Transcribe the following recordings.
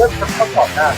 ริ่มทำข้อสอบได้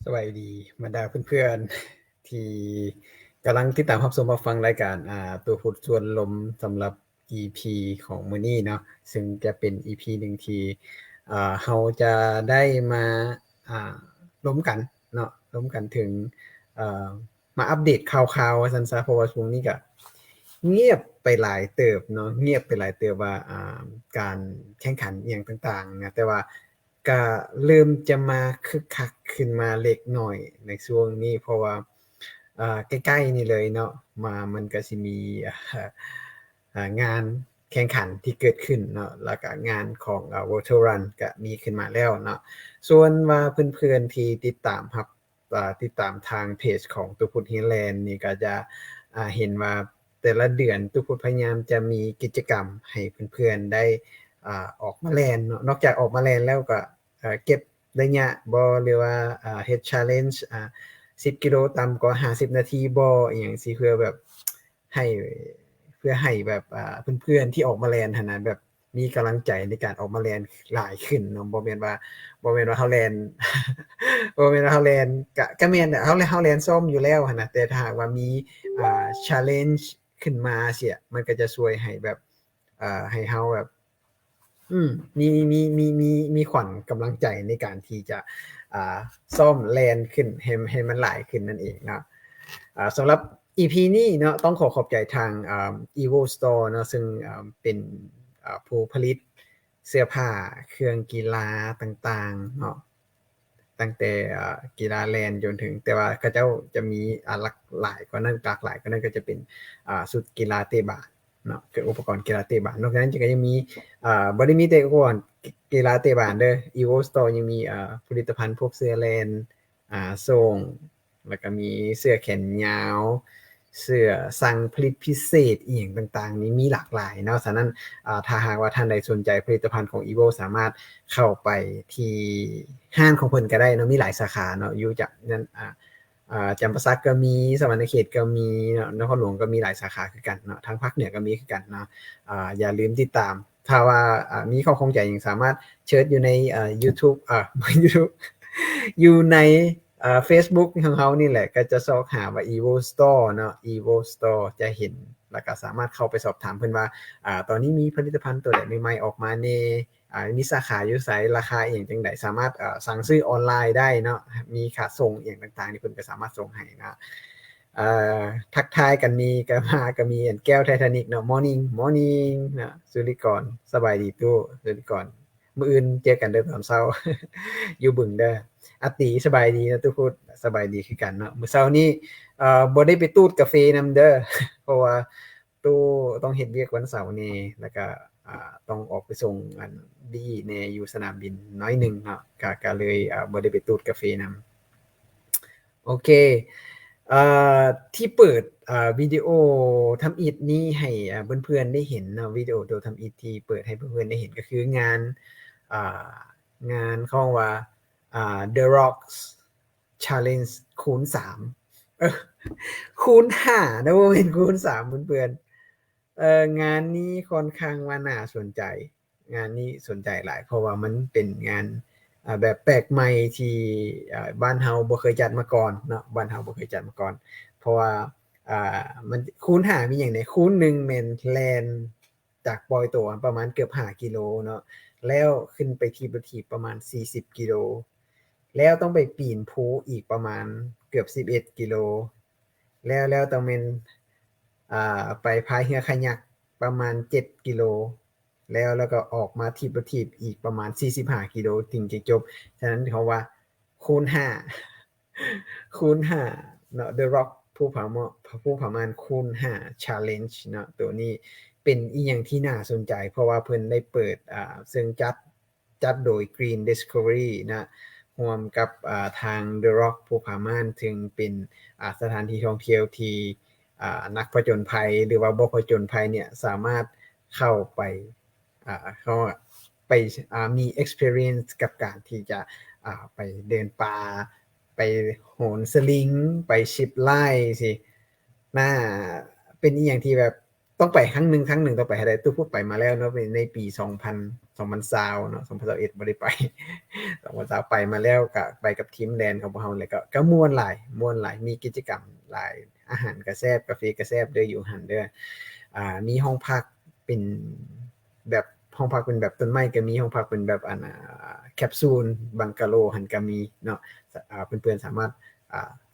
สวัสดีบรรดาเพื่อนๆที่กำลังติดตามรับชมรับฟังรายการตัวพูดชวนลมสำหรับ EP ของมื้อนี้เนาะซึ่งจะเป็น EP หนึ่งที่เราจะได้มาอ่าล้มกันเนาะล้มกันถึงอ่ามาอัปเดตข่าวๆว่าซั่นซะเพราะว่าช่วงนี้ก็เงียบไปหลายเติบเนาะเงียบไปหลายเติบว่าการแข่งขันอิหยังต่างๆนะแต่ว่า ก็เริ่มจะมาคึกคักขึ้นมาเล็กน้อยในช่วงนี้เพราะว่าใกล้ๆนี่เลยเนาะมันก็สิมีงานแข่งขันที่เกิดขึ้นเนาะแล้วก็งานของWater Run ก็มีขึ้นมาแล้วเนาะส่วนว่าเพื่อนๆที่ติดตามครับติดตามทางเพจของตุพุทธฮิแลนด์นี่ก็จะเห็นว่าแต่ละเดือนตุพุทธพยายามจะมีกิจกรรมให้เพื่อนๆได้ออกมาแล่นเนาะนอกจากออกมาแล่นแล้วก็เก็บระยะบ่หรือว่าเฮ็ด challenge 10กิโลต่ำกว่า50นาทีบ่อิหยังซี้เพื่อแบบให้เพื่อให้แบบเพื่อนๆที่ออกมาแล่นหั้นน่ะแบบมีกำลังใจในการออกมาแล่นหลายขึ้นเนาะบ่แม่นว่าเราแล่นบ่แม่นว่าเราแล่นก็แม่นแหละเราแล่นซ้อมอยู่แล้วหั้นน่ะแต่ถ้าหากว่ามีchallenge ขึ้นมาเสียมันก็จะช่วยให้แบบให้เราแบบอืมมีขวัญกำลังใจในการที่จะอ่าซ่อมแลนขึ้นให้มันหลายขึ้นนั่นเองเนาะสำหรับ EP นี้เนาะต้องขอขอบใจทางEvo Store เนาะซึ่งเป็นผู้ผลิตเสื้อผ้าเครื่องกีฬาต่างๆเนาะตั้งแต่กีฬาแลนจนถึงแต่ว่าเขาเจ้าจะมีหลากหลายกว่านั้นก็จะเป็นชุดกีฬาเตะบาสเนาะคืออุปกรณ์กีฬาเตะบาสนอกจากนั้นก็ยังมีบ่ได้มีแต่อุปกรณ์กีฬาเตะบาสเด้อ Evo Store ยังมีผลิตภัณฑ์พวกเสื้อแลนส่งแล้วก็มีเสื้อแขนยาวเสื้อสั่งผลิตพิเศษอีหยังต่างๆนี่มีหลากหลายเนาะฉะนั้นถ้าหากว่าท่านใดสนใจผลิตภัณฑ์ของ Evo สามารถเข้าไปที่ห้างของเพิ่นก็ได้เนาะมีหลายสาขาเนาะอยู่จากนั้นจำปาสักก็มีสวรรณเขตก็มีเนาะนครหลวงก็มีหลายสาขาคือกันเนาะทางภาคเหนือก็มีคือกันเนาะอย่าลืมติดตามถ้าว่ามีข้อข้องใจหยังสามารถเชิญอยู่ในยูทูบบ่ยูทูบอยู่ในFacebook ของเขานี่แหละก็จะซอกหาว่า Evo Store เนาะ Evo Store จะเห็นแล้วก็สามารถเข้าไปสอบถามเพิ่นว่าตอนนี้มีผลิตภัณฑ์ตัวใดใหม่ๆออกมาแน่มีสาขาอยู่ไสราคาอิหยังจังไดสามารถสั่งซื้อออนไลน์ได้เนาะมีค่าส่งอิหยังต่างๆนี่เพิ่นก็สามารถส่งให้นะเอ่อทักทายกันมีก็มีอันแก้วไททานิกเนาะ Morning เนาะสุริกรสบายดีตู้สุริกรมื้ออื่นเจอกันเด้อตอนเช้า อยู่บึงเด้ออาติสบายดีนะทุกคนสบายดีคือกันเนาะมื้อเช้านี้บ่ได้ไปตูดกาแฟนำเด้อเพราะว่าตู้ต้องเฮ็ดเวียกวันเสาร์นี่แล้วก็ต้องออกไปส่งอันบี้แหน่อยู่สนามบินน้อยหนึ่งเนาะก็เลยบ่ได้ไปตูดกาแฟนำโอเคเอ่อที่เปิดวิดีโอทำอิฐนี้ให้เพื่อนๆได้เห็นเนาะวิดีโอตัวทำอิฐที่เปิดให้เพื่อนๆได้เห็นก็คืองานอ่างานเขาว่าThe Rocks Challenge คูณ3เออคูณ5นะบ่แม่นคูณ3เพื่อนๆงานนี้ค่อนข้างว่าน่าสนใจงานนี้สนใจหลายเพราะว่ามันเป็นงานแบบแปลกใหม่ที่บ้านเฮาบ่เคยจัดมาก่อนเนาะบ้านเฮาบ่เคยจัดมาก่อนเพราะว่ามันคูณ5มีหยังแหน่คูณ1แม่นแล่นจากปอยตัวประมาณเกือบ5กิโลเนาะ แล้วขึ้นไปทีละทีประมาณ40กิโลแล้วต้องไปปีนภูอีกประมาณเกือบ11กิโลแล้วต้องเป็นไปพายเรือคายักประมาณ7กิโลแล้วก็ออกมาทีละทีอีกประมาณ45กิโลถึงจะจบฉะนั้นเขาว่าคูณ5คูณ5เนาะ The Rock ผู้ผาม่านคูณ5 Challenge เนาะตัวนี้ เป็นอีหยังที่น่าสนใจเพราะว่าเพิ่นได้เปิดซึ่งจัดโดย Green Discovery นะร่วมกับทาง The Rock ภูผาม่านถึงเป็นสถานที่ท่องเที่ยวที่นักผจญภัยหรือว่าบ่ผจญภัยเนี่ยสามารถเข้าไปเขาไปมี experience กับการที่จะไปเดินป่าไปโหนสลิงไป zip line สิน่าเป็นอีหยังที่แบบ ต้องไปครั้งหนึ่งต้องไปให้ได้ตู้พูดไปมาแล้วเนาะในปี 2020เนาะ2021บ่ได้ไป2020ไปมาแล้วก็ไปกับทีมแดนของพวกเราแล้วก็ม่วนหลายมีกิจกรรมหลายอาหารก็แซ่บกาแฟก็แซ่บเด้ออยู่หั่นเด้อมีห้องพักเป็นแบบห้องพักเป็นแบบต้นไม้ก็มีห้องพักเป็นแบบแคปซูลบังกะโลหั่นก็มีเนาะเพื่อนๆสามารถ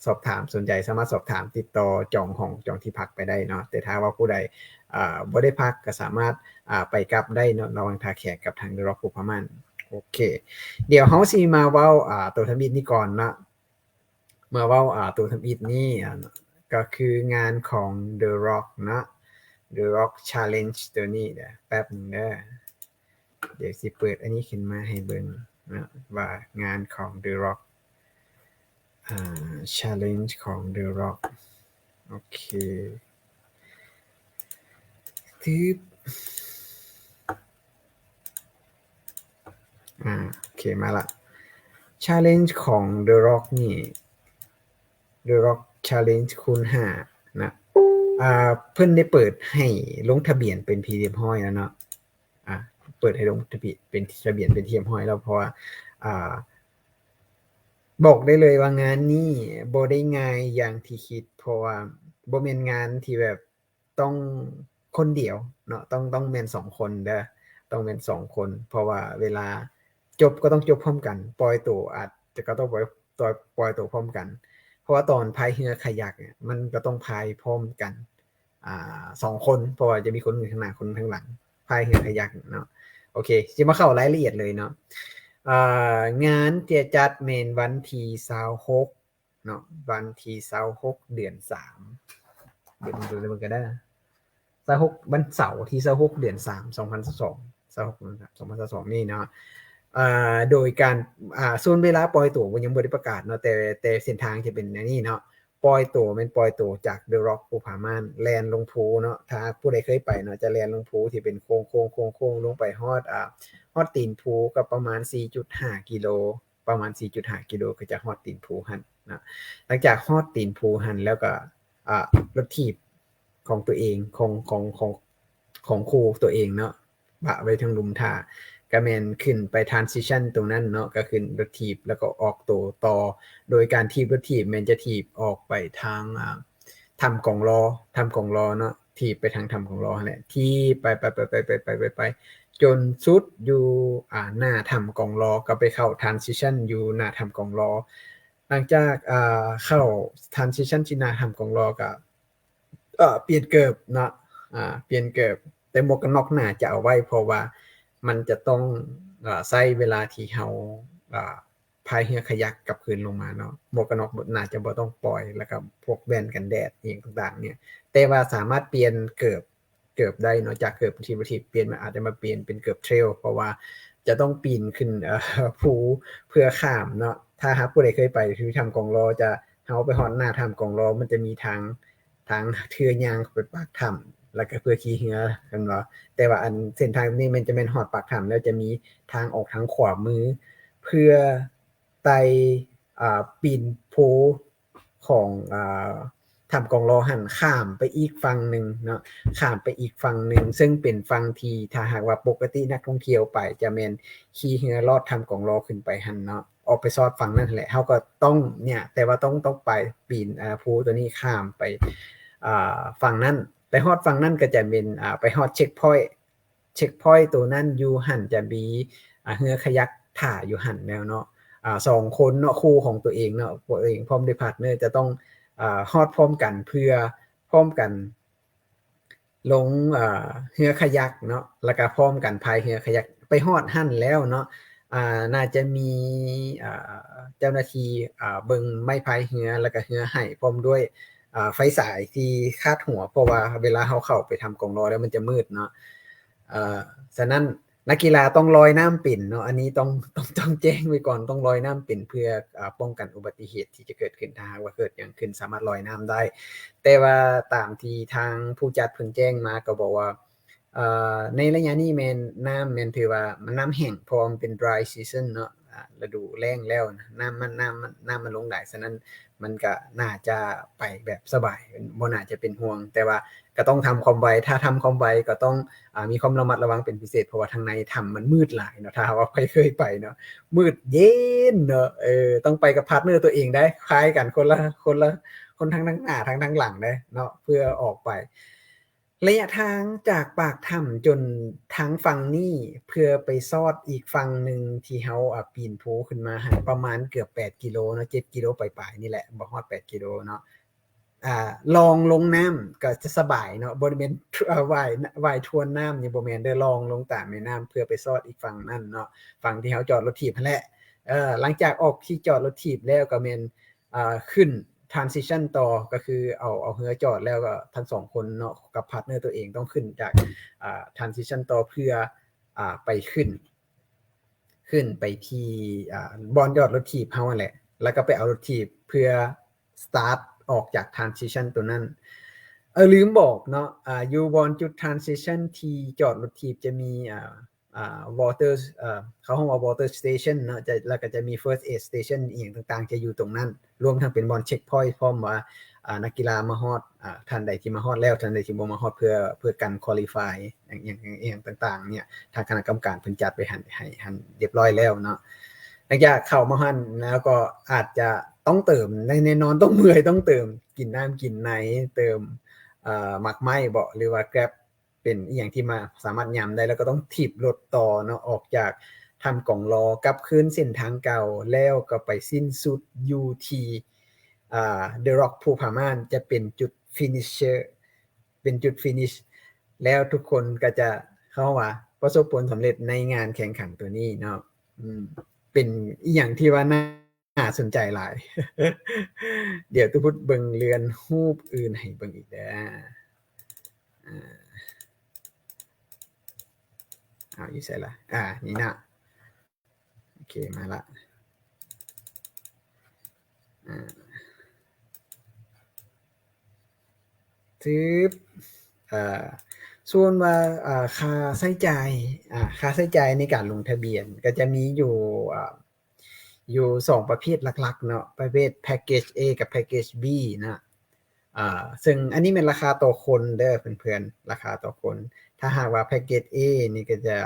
สอบถามสนใจสามารถสอบถามติดต่อจองห้องจองที่พักไปได้เนาะแต่ถ้าว่าผู้ใดบ่ได้พักก็สามารถไปกลับได้เนาะระหว่างท่าแขกกับทาง The Rock ภูพะม่านโอเคเดี๋ยวเฮาสิมาเว้าตัวทำอิฐนี่ก่อนเนาะเมื่อเว้าตัวทำอิฐนี่ก็คืองานของ The Rock เนาะ The Rock Challenge ตัวนี้เดี๋ยวแป๊บนึงเด้อเดี๋ยวสิเปิดอันนี้ขึ้นมาให้เบิ่งนะว่างานของ The Rock challenge ของ The Rock โอเคทึบโอเคมาละ challenge ของ The Rock นี่ The Rock Challenge คูณ5นะเพิ่นได้เปิดให้ลงทะเบียนเป็นที่เรียบร้อยแล้วเนาะเปิดให้ลงทะเบียนเป็นที่เรียบร้อยแล้วเพราะว่าบอกได้เลยว่างานนี้บ่ได้ง่ายอย่างที่คิดเพราะว่าบ่แม่นงานที่แบบต้องคนเดียวเนาะต้องแม่น2คนเด้อต้องแม่น2คนเพราะว่าเวลาจบก็ต้องจบพร้อมกันปล่อยตัวอาจจะก็ต้องปล่อยตัวพร้อมกันเพราะว่าตอนพายเรือคายักเนี่ยมันก็ต้องพายพร้อมกัน2คนเพราะว่าจะมีคนข้างหน้าคนข้างหลังพายเรือคายักเนาะโอเคสิมาเข้ารายละเอียดเลยเนาะงานจะจัดเมนวันที่26เนาะวันที่26เดือน3เดี๋ยวดูเลยมันก็ได้26วันเสาร์ที่26เดือน3 2022 26นี่เนาะโดยการส่วนเวลาปล่อยตั๋วยังบ่ได้ประกาศเนาะแต่เส้นทางจะเป็นอันนี้เนาะปล่อยตั๋วจาก The Rock ภูผาม่านแล่นลงภูเนาะถ้าผู้ใดเคยไปเนาะจะแล่นลงภูที่เป็นโค้งลงไปฮอดตีนภูก็ประมาณ 4.5 กิโลประมาณ 4.5 กิโลก็จะฮอดตีนภูหั่นนะหลังจากฮอดตีนภูหั่นแล้วก็รถถีบของตัวเองของครูตัวเองเนาะบะไว้ทางลุมท่าก็แม่นขึ้นไป transition ตรงนั้นเนาะก็ขึ้นรถถีบแล้วก็ออกตัวต่อโดยการถีบรถถีบแม่นจะถีบออกไปทางทำกล่องล้อเนาะถีบไปทางทำกล่องล้อแหละที่ไปจนสุดอยู่หน้าทำกล่องล้อก็ไปเข้า transition อยู่หน้าทำกล่องล้อหลังจากเข้า transition ที่หน้าทำกล่องล้อก็เปลี่ยนเกิบเนาะเปลี่ยนเกิบแต่หมวกกันน็อกน่าจะเอาไว้เพราะว่ามันจะต้องใช้เวลาที่เฮาพายเรือคายักกลับคืนลงมาเนาะหมวกกันน็อกน่าจะบ่ต้องปล่อยแล้วก็พวกแว่นกันแดดอีกต่างๆเนี่ยแต่ว่าสามารถเปลี่ยนเกิบได้เนาะจากเกิบที่เปลี่ยนมาอาจจะมาเปลี่ยนเป็นเกิบเทรลเพราะว่าจะต้องปีนขึ้นภูเพื่อข้ามเนาะถ้าหากผู้ใดเคยไปที่ทำกองล้อจะเฮาไปฮอดหน้าทำกองล้อมันจะมีทางเทือยางไปปากถ้ำแล้วก็เพื่อขี่เรือกันว่าแต่ว่าอันเส้นทางนี้มันจะเป็นฮอดปากถ้ำแล้วจะมีทางออกทางขวามือเพื่อไต่ปีนภูของทำกองล้อหันข้ามไปอีกฝั่งหนึ่งเนาะข้ามไปอีกฝั่งหนึ่งซึ่งเป็นฝั่งที่ถ้าหากว่าปกตินักท่องเที่ยวไปจะแม่นขี่เรือลอดทำกองล้อขึ้นไปหันเนาะออกไปซอดฝั่งนั่นแหละเฮาก็ต้องเนี่ยแต่ว่าต้องไปปีนภูตัวนี้ข้ามไปฝั่งนั้นไปฮอดฝั่งนั้นก็จะเป็นไปฮอดเช็คพอยต์ตัวนั้นอยู่หันจะมีเรือคายักท่าอยู่หันแล้วเนาะ2คนเนาะคู่ของตัวเองเนาะตัวเองพร้อมด้วยพาร์ทเนอร์จะต้องฮอดพร้อมกันเพื่อพร้อมกันลงเรือคายักเนาะแล้วก็พร้อมกันพายเรือคายักไปฮอดหันแล้วเนาะน่าจะมีเจ้าหน้าที่เบิ่งไม้พายเรือแล้วก็เรือให้พร้อมด้วยไฟฉายที่คาดหัวเพราะว่าเวลาเฮาเข้าไปทำกองล้อแล้วมันจะมืดเนาะฉะนั้นนักกีฬาต้องลอยน้ำเป็นเนาะอันนี้ต้องแจ้งไว้ก่อนต้องลอยน้ำเป็นเพื่อป้องกันอุบัติเหตุที่จะเกิดขึ้นถ้าหากว่าเกิดหยังขึ้นสามารถลอยน้ำได้แต่ว่าตามที่ทางผู้จัดเพิ่นแจ้งมาก็บอกว่าในระยะนี้แม่นน้ำแม่นถือว่ามันน้ำแห้งเพราะมันเป็น dry season เนาะ ฤดูแล้งแล้วนะน้ำมันลงได้ฉะนั้นมันก็น่าจะไปแบบสบายบ่น่าจะเป็นห่วงแต่ว่าก็ต้องทำความไวถ้าทำความไวก็ต้องมีความระมัดระวังเป็นพิเศษเพราะว่าทางในถ้ำมันมืดหลายเนาะถ้าว่าเคยไปเนาะมืดเย็นเนาะต้องไปกับพาร์ตเนอร์ตัวเองได้คล้ายกันคนทางหน้าทางหลังได้เนาะเพื่อออกไประยะทางจากปากถ้ำจนทางฝั่งนี้เพื่อไปซอดอีกฝั่งหนึ่งที่เฮาปีนภูขึ้นมาประมาณเกือบ8กิโลเนาะ7กิโลปลายๆนี่แหละบ่ฮอด8กิโลเนาะลองลงน้ำก็จะสบายเนาะบ่ได้แม่นว่ายทวนน้ำนี่บ่แม่นเด้อลองลงตามแม่น้ำเพื่อไปซอดอีกฝั่งนั้นเนาะฝั่งที่เฮาจอดรถถีบนั่นแหละหลังจากออกที่จอดรถถีบแล้วก็แม่นขึ้นtransition ต่อก็คือเอาเรือจอดแล้วก็ทั้งสองคนเนาะกับพาร์ทเนอร์ตัวเองต้องขึ้นจากtransition ต่อเพื่อไปขึ้นไปที่บอนยอดรถถีบเฮาแหละแล้วก็ไปเอารถถีบเพื่อ start ออกจาก transition ตัวนั้นลืมบอกเนาะอยู่บอนจุด transition ที่จอดรถถีบจะมีwater เขาห้องว่า water station เนาะแล้วก็จะมี first aid station อีกต่างๆจะอยู่ตรงนั้นรวมทั้งเป็นบอลเช็คพอยต์พร้อมว่านักกีฬามาฮอดท่านใดที่มาฮอดแล้วท่านใดที่บ่มาฮอดเพื่อกันควอลิฟายอย่างต่างๆเนี่ยทางคณะกรรมการเพิ่นจัดไปให้เรียบร้อยแล้วเนาะหลังจากเข้ามาหั่นแล้วก็อาจจะต้องเติมในนอนต้องเมื่อยต้องเติมกินน้ำกินไหนเติมหมักไหม้บ่หรือว่า Grab เป็นอีหยังที่มาสามารถยำได้แล้วก็ต้องถีบรถต่อเนาะออกจากทำกล่องรอกลับคืนเส้นทางเก่าแล้วก็ไปสิ้นสุดอยู่ที่The Rock ภูผาม่านจะเป็นจุด finisher เป็นจุด finish แล้วทุกคนก็จะเข้าว่าประสบผลสำเร็จในงานแข่งขันตัวนี้เนาะเป็นอีหยังที่ว่าน่าสนใจหลาย เดี๋ยวตุพุทธเบิ่งเรือนรูปอื่นให้เบิ่งอีกเด้ออยู่ใส่ละนี่นะโอเคมาละทึบส่วนว่าค่าใช้จ่ายในการลงทะเบียนก็จะมีอยู่2ประเภทหลักๆเนาะประเภทแพ็กเกจ A กับแพ็กเกจ B นะซึ่งอันนี้เป็นราคาต่อคนเด้อเพื่อนๆราคาต่อคนถ้าหากว่าแพ็กเกจ A นี่ก็จะ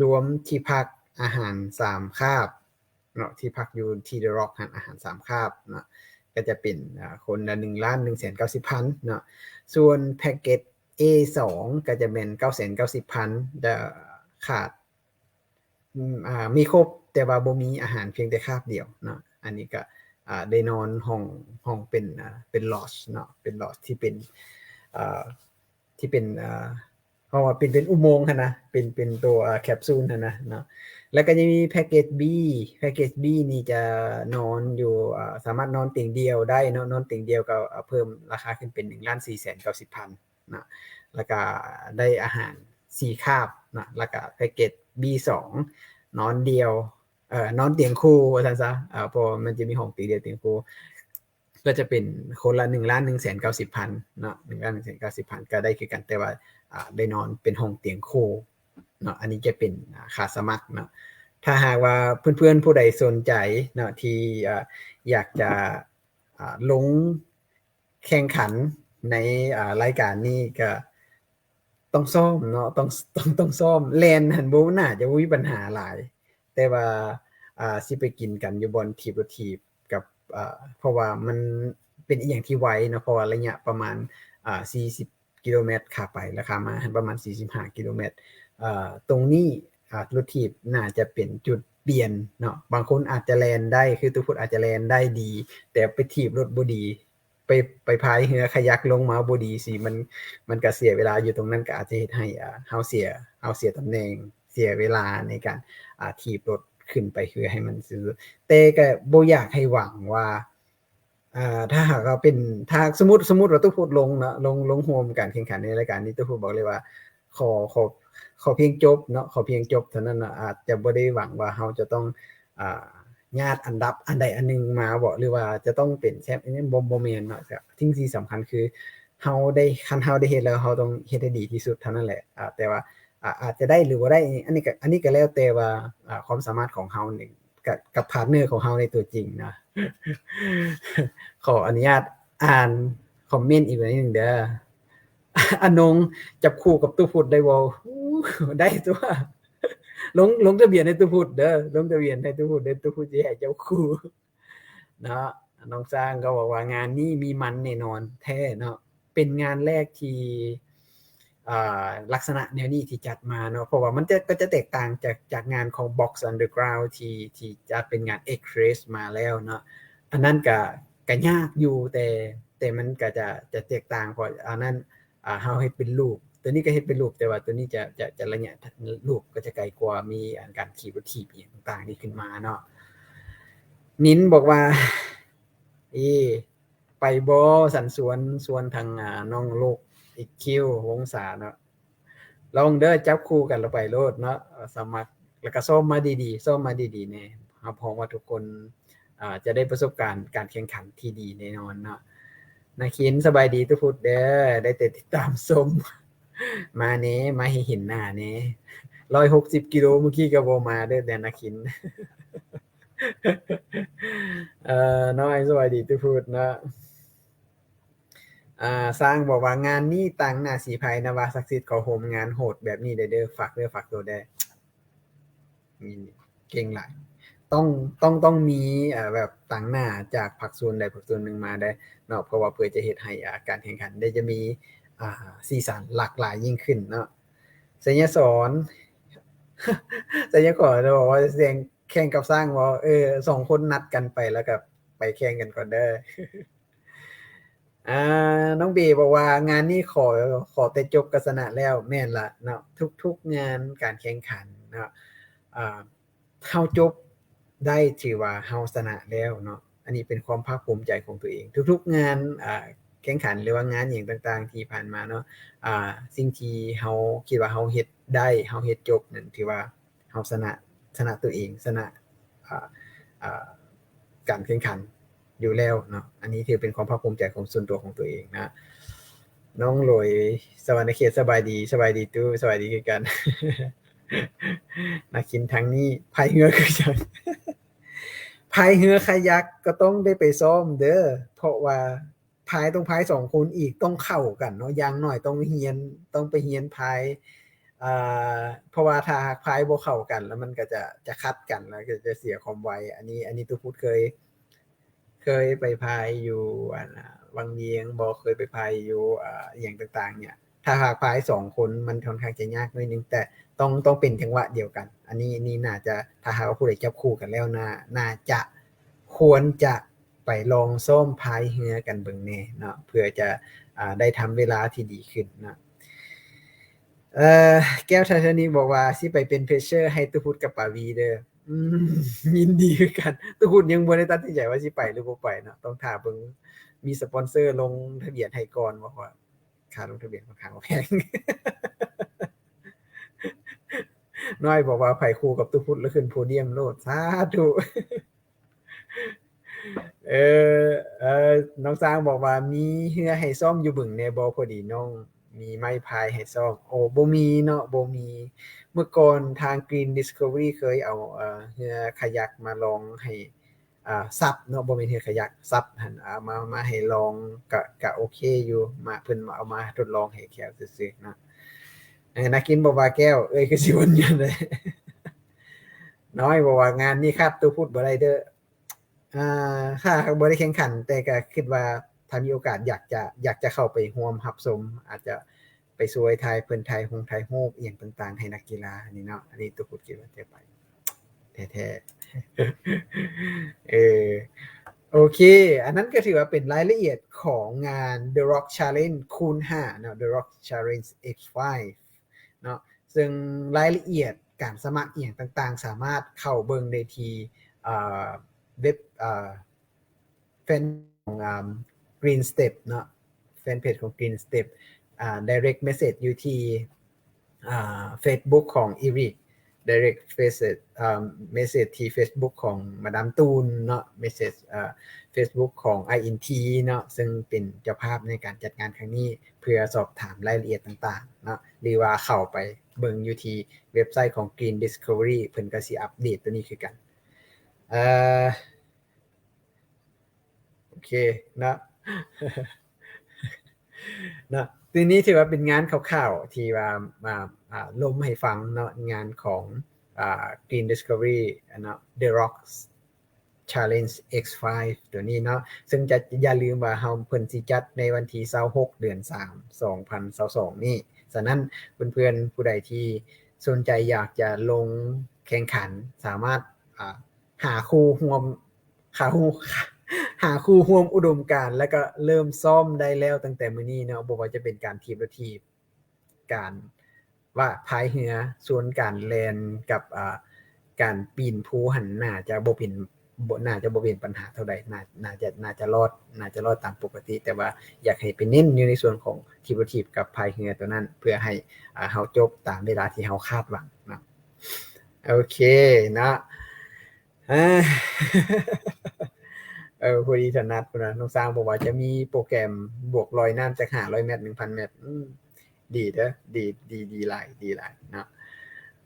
รวมที่พักอาหาร3คาบเนาะที่พักอยู่ที่ The Rock อาหาร3คาบเนาะก็จะเป็นคนละ1,190,000เนาะส่วนแพ็กเกจ A2 ก็จะเป็น990,000จะขาดมีครบแต่ว่าบ่มีอาหารเพียงแต่คาบเดียวเนาะอันนี้ก็ได้นอนห้องเป็นลอดจ์เนาะเป็นลอดจ์ที่เป็นเพราะว่าเป็นอุโมงค์นะเป็นตัวแคปซูลนะเนาะแล้วก็จะมีแพ็กเกจ B นี่จะนอนอยู่สามารถนอนเตียงเดียวได้เนาะนอนเตียงเดียวก็เพิ่มราคาขึ้นเป็น 1,490,000 นะแล้วก็ได้อาหาร4คาบนะแล้วก็แพ็กเกจ B2 นอนเดียวนอนเตียงคู่ว่าซั่นซะพอมันจะมีห้องเตียงเดียวเตียงคู่ก็จะเป็นคนละ 1,190,000 เนาะ 1,190,000 ก็ได้คือกันแต่ว่าได้นอนเป็นห้องเตียงคู่เนาะอันนี้จะเป็นค่าสมัครเนาะถ้าหากว่าเพื่อนๆผู้ใดสนใจเนาะที่อยากจะลงแข่งขันในรายการนี้ก็ต้องซ่อมเนาะต้องซ่อมแล่นหันบ่น่าจะบ่มีปัญหาหลายแต่ว่าสิไปกินกันอยู่บนถีบรถถีบกับเพราะว่ามันเป็นอีหยังที่ไวเนาะเพราะว่าระยะประมาณ40กิโลเมตรขาไปแล้วขามาประมาณ45กิโลเมตรตรงนี้รถถีบน่าจะเป็นจุดเปลี่ยนเนาะบางคนอาจจะแล่นได้คือทุกคนอาจจะแล่นได้ดีแต่ไปถีบรถบ่ดีไปพายเรือคายักลงมาบ่ดีสิมันก็เสียเวลาอยู่ตรงนั้นก็อาจจะเฮ็ดให้เฮาเสียตำแหน่งเสียเวลาในการถีบรถขึ้นไปคือให้มันซื้อแต่ก็บ่อยากให้หวังว่าถ้าหากว่าเป็นถ้าสมมุติว่าตู้พูดลงเนาะลงร่วมการแข่งขันในรายการนี้ตู้พูดบอกเลยว่าขอเพียงจบเนาะขอเพียงจบเท่านั้นน่ะอาจจะบ่ได้หวังว่าเฮาจะต้องญาติอันดับอันใดอันหนึ่งมาบ่หรือว่าจะต้องเป็นแชมป์อันนี้บ่แม่นเนาะสิ่งที่สำคัญคือเฮาได้คันเฮาได้เฮ็ดแล้วเฮาต้องเฮ็ดให้ดีที่สุดเท่านั้นแหละแต่ว่า อาจจะได้หรือบ่ได้อันนี้ก็แล้วแต่ว่าความสามารถของเฮานี่กับพาร์ตเนอร์ของเฮาในตัวจริงนะขออนุญาตอ่านคอมเมนต์อีกหน่อยนึงเด้ออนงจับคู่กับตู้พุดได้บ่ได้ตัวลงทะเบียนในตู้พุดเด้อลงทะเบียนในตู้พุดเด้อตู้พุดสิให้เจ้าคู่เนาะน้องสร้างก็บอกว่างานนี้มีมันแน่นอนแท้เนาะเป็นงานแรกที่ลักษณะแนวนี้ที่จัดมาเนาะเพราะว่ามันก็จะแตกต่างจากงานของ Box Underground ที่จัดเป็นงาน X-Race มาแล้วเนาะอันนั้นก็ยากอยู่แต่มันก็จะแตกต่างเพราะอันนั้นเฮาเฮ็ดเป็นรูปตัวนี้ก็เฮ็ดเป็นรูปแต่ว่าตัวนี้จะระยะรูปก็จะไกลกว่ามีการขี่รถถีบอีกต่างๆนี่ขึ้นมาเนาะนิ้นบอกว่าไปบ่สันสวนทางน้องลูกอีกคิววงศาเนาะลองเด้อจับคู่กันแล้วไปโลดเนาะสมัครแล้วก็ซ้อมมาดีๆซ้อมมาดีๆแน่รับรองว่าทุกคนจะได้ประสบการณ์การแข่งขันที่ดีแน่นอนเนาะนาคินสบายดีทุกพุดเด้อได้แต่ติดตามชมมาแหน่มาให้เห็นหน้าแหน่160กิโลเมื่อกี้ก็บ่มาเด้อแต่นาคินน้อยสวัสดีทุกพุดเนาะสร้างบอกว่างานนี้ตังหน้าสีไผนวาศักดิ์สิทธิ์เขาโหมงานโหดแบบนี้เด้อฝากเด้อฝากตัวได้เก่งหลายต้องมีแบบตังหน้าจากภาคส่วนใดภาคส่วนหนึ่งมาได้เนาะเพราะว่าเพื่อจะเฮ็ดให้การแข่งขันได้จะมีสีสันหลากหลายยิ่งขึ้นเนาะสัญญาสอนสัญญาขอจะบอกว่าเสียงแข่งกับสร้างว่า2คนนัดกันไปแล้วก็ไปแข่งกันก่อนเด้อน้องบีบอกว่างานนี้ขอแต่จบกัสนะแล้วแม่นละเนาะทุกงานการแข่งขันเนาะเฮาจบได้ถือว่าเฮาชนะแล้วเนาะอันนี้เป็นความภาคภูมิใจของตัวเองทุกๆงานแข่งขันหรือว่างานอย่างต่างๆที่ผ่านมาเนาะสิ่งที่เฮาคิดว่าเฮาเฮ็ดได้เฮาเฮ็ดจบนั่นถือว่าเฮาชนะตัวเองชนะการแข่งขันอยู่แล้วเนาะอันนี้ถือเป็นความภาคภูมิใจของส่วนตัวของตัวเองนะน้องหลวยสวัสดีเขตสบายดีตู้สบายดีคือกันนักกินทางนี้พายเรือคือจังพายเรือคายักก็ต้องได้ไปซ้อมเด้อเพราะว่าพายต้องพาย2คนอีกต้องเข้ากันเนาะอย่างน้อยต้องไปเรียนพายเพราะว่าถ้าพายบ่เข้ากันแล้วมันก็จะคัดกันแล้วก็จะเสียความไวอันนี้ตู้พูดเคยไปพายอยู่วังเวียงบ่เคยไปพายอยู่อย่างต่างๆเนี่ยถ้าหากพาย2คนมันค่อนข้างจะยากหน่อยนึงแต่ต้องเป็นจังหวะเดียวกันอันนี้น่าจะถ้าหากว่าผู้ใดจับคู่กันแล้วน่าจะควรจะไปลองซ้อมพายเรือกันเบิ่งแน่เนาะเพื่อจะได้ทำเวลาที่ดีขึ้นนะแก้วไททานิกบอกว่าสิไปเป็นเพชเชอร์ให้ตุพุทธกับปาวีเด้อยินดีคือกันตุพุทธยังบ่ได้ตัดสินใจว่าสิไปหรือบ่ไปเนาะต้องท่าเบิ่งมีสปอนเซอร์ลงทะเบียนให้ก่อนบอกว่าค่าลงทะเบียนค่อนข้างแพงน้อยบอกว่าไผคู่กับตุพุทธแล้วขึ้นโพเดียมโลดสาธุน้องสร้างบอกว่ามีเรือให้ซ่อมอยู่บึงแน่บ่พอดีน้องมีไม้พายให้ซ่อมโอ้บ่มีเนาะบ่มีเมื่อก่อนทาง Green Discovery เคยเอาเรือคายักมาลองให้ซับเนาะบ่แม่นเรือคายักซับหั่นมาให้ลองก็โอเคอยู่มาเพิ่นเอามาทดลองให้แค่ซื่อๆเนาะนักกินบอกว่าแก้วคือสิวนกันเลยน้อยบอกว่างานนี้ครับตู้พูดบ่ได้เด้อค่ะบ่ได้แข่งขันแต่ก็คิดว่าถ้ามีโอกาสอยากจะเข้าไปร่วมรับชมอาจจะไปช่วยถ่ายเพิ่นถ่ายรูปอีหยังต่างๆให้นักกีฬานี่เนาะอันนี้ตัวพูดคิดว่าจะไปแท้ๆโอเคอันนั้นก็ถือว่าเป็นรายละเอียดของงาน The Rock Challenge คูณ5เนาะ The Rock Challenge X5 เนาะซึ่งรายละเอียดการสมัครอีหยังต่างๆสามารถเข้าเบิ่งได้ที่เว็บแฟนของGreen Step เนาะแฟนเพจของ Green Step direct message อยู่ที่Facebook ของ Eric direct message ที่ Facebook ของมาดามตูนเนาะ message Facebook ของ INT เนาะซึ่งเป็นเจ้าภาพในการจัดงานครั้งนี้เพื่อสอบถามรายละเอียดต่างๆเนาะหรือว่าเข้าไป เบิ่งอยู่ที่เว็บไซต์ของ Green Discovery เพิ่นก็สิอัปเดตตัวนี้คือกันเอ่อโอเคเนาะ เนาะทีนี้ถือว่าเป็นงานคร่าวๆที่ว่ามาลงให้ฟังเนาะงานของGreen Discovery เนาะ The Rocks Challenge X5 ตัวนี้เนาะซึ่งจะอย่าลืมว่าเฮาเพิ่นสิจัดในวันที่26เดือน3 2022นี้ฉะนั้นเพื่อนๆผู้ใดที่สนใจอยากจะลงแข่งขันสามารถหาคู่ร่วมหาคู่หาคู่ร่วมอุดมการณ์แล้วก็เริ่มซ้อมได้แล้วตั้งแต่มื้อนี้เนาะบ่ว่าจะเป็นการทีมละทีมการว่าพายเรือส่วนการแล่นกับการปีนภูหันน่าจะบ่เป็นปัญหาเท่าใดน่าจะรอดตามปกติแต่ว่าอยากให้ไปเน้นอยู่ในส่วนของทีมละทีมกับพายเรือตัวนั้นเพื่อให้เฮาจบตามเวลาที่เฮาคาดหวังเนาะโอเคเนาะพอดีถนัดพุ่นน่ะน้องสร้างบอกว่าจะมีโปรแกรมบวกลอยน้ำจาก500เมตร 1,000 เมตรดีเด้อดีหลายเนาะ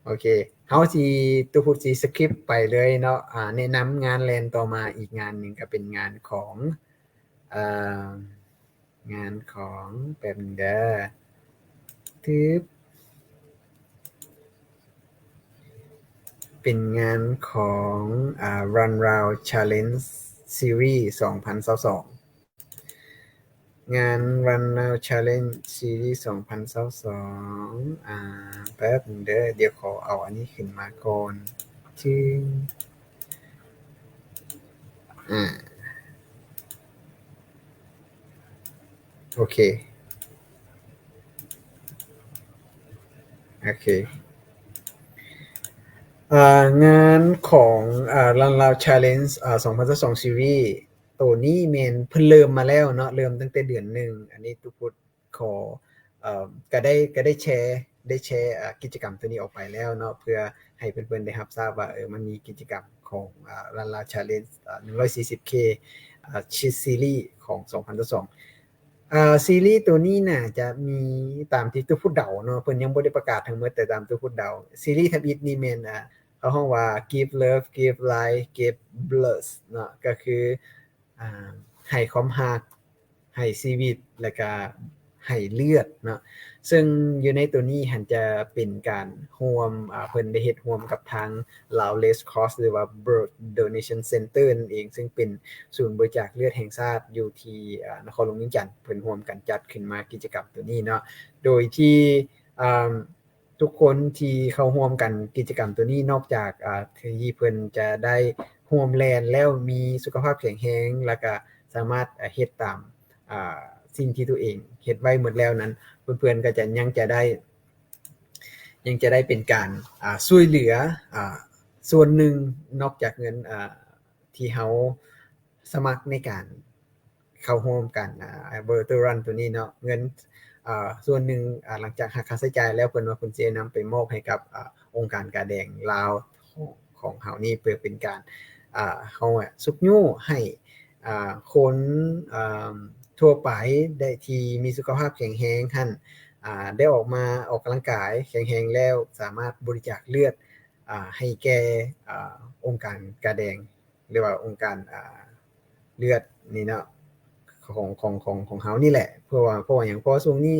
โอเคเฮาสิตัวพูดสิสคริปต์ไปเลยเนาะแนะนำงานแลนต่อมาอีกงานหนึ่งก็เป็นงานของอ่างานของแป๊บนึงเด้อทึบเป็นงานของRun Round Challenge Series 2022งาน Run Now Challenge Series 2022แป๊บนึงเด้อเดี๋ยวขอเอาอันนี้ขึ้นมาก่อนจึงโอเคงานของRun Now Challenge 2022 Series ตัวนี้แม่นเพิ่นเริ่มมาแล้วเนาะเริ่มตั้งแต่เดือน1อันนี้ตุพุทธขอก็ได้แชร์กิจกรรมตัวนี้ออกไปแล้วเนาะเพื่อให้เพื่อนๆได้รับทราบว่ามันมีกิจกรรมของRun Now Challenge 140K ซีรีส์ของ2022ซีรีส์ตัวนี้น่าจะมีตามที่ตุพุทธเดาเนาะเพิ่นยังบ่ได้ประกาศทั้งหมดแต่ตามตุพุทธเดาซีรีส์ทบิดนี่แม่นเขาฮ้องว่า Give Love Give Life Give Blood เนาะก็คือให้ความรักให้ชีวิตแล้วก็ให้เลือดเนาะซึ่งอยู่ในตัวนี้หันจะเป็นการร่วมเพิ่นได้เฮ็ดร่วมกับทาง Lao Red Cross หรือว่า Blood Donation Center นั่นเองซึ่งเป็นศูนย์บริจาคเลือดแห่งชาติอยู่ที่นครหลวงเวียงจันทน์เพิ่นร่วมกันจัดขึ้นมากิจกรรมตัวนี้เนาะโดยที่ทุกคนที่เข้าร่วมกันกิจกรรมตัวนี้นอกจากที่เพิ่นจะได้ร่วมแล่นแล้วมีสุขภาพแข็งแรงแล้วก็สามารถเฮ็ดตามสิ่งที่ตัวเองเฮ็ดไว้หมดแล้วนั้นเพื่อนๆก็จะยังจะได้เป็นการช่วยเหลือส่วนหนึ่งนอกจากเงินที่เฮาสมัครในการเข้าร่วมกันVirtual Run ตัวนี้เนาะเงินส่วนหนึ่งหลังจากหักค่าใช้จ่ายแล้วเพิ่นว่าเพิ่นสินำไปมอบให้กับองค์การกาแดงลาวของเฮานี่เพื่อเป็นการเฮาสุกยู้ให้คนทั่วไปได้ที่มีสุขภาพแข็งแรงหั่นได้ออกกำลังกายแข็งแรงแล้วสามารถบริจาคเลือดให้แก่องค์การกาแดงหรือว่าองค์การเลือดนี่เนาะของเฮานี่แหละเพราะว่าหยังเพราะช่วงนี้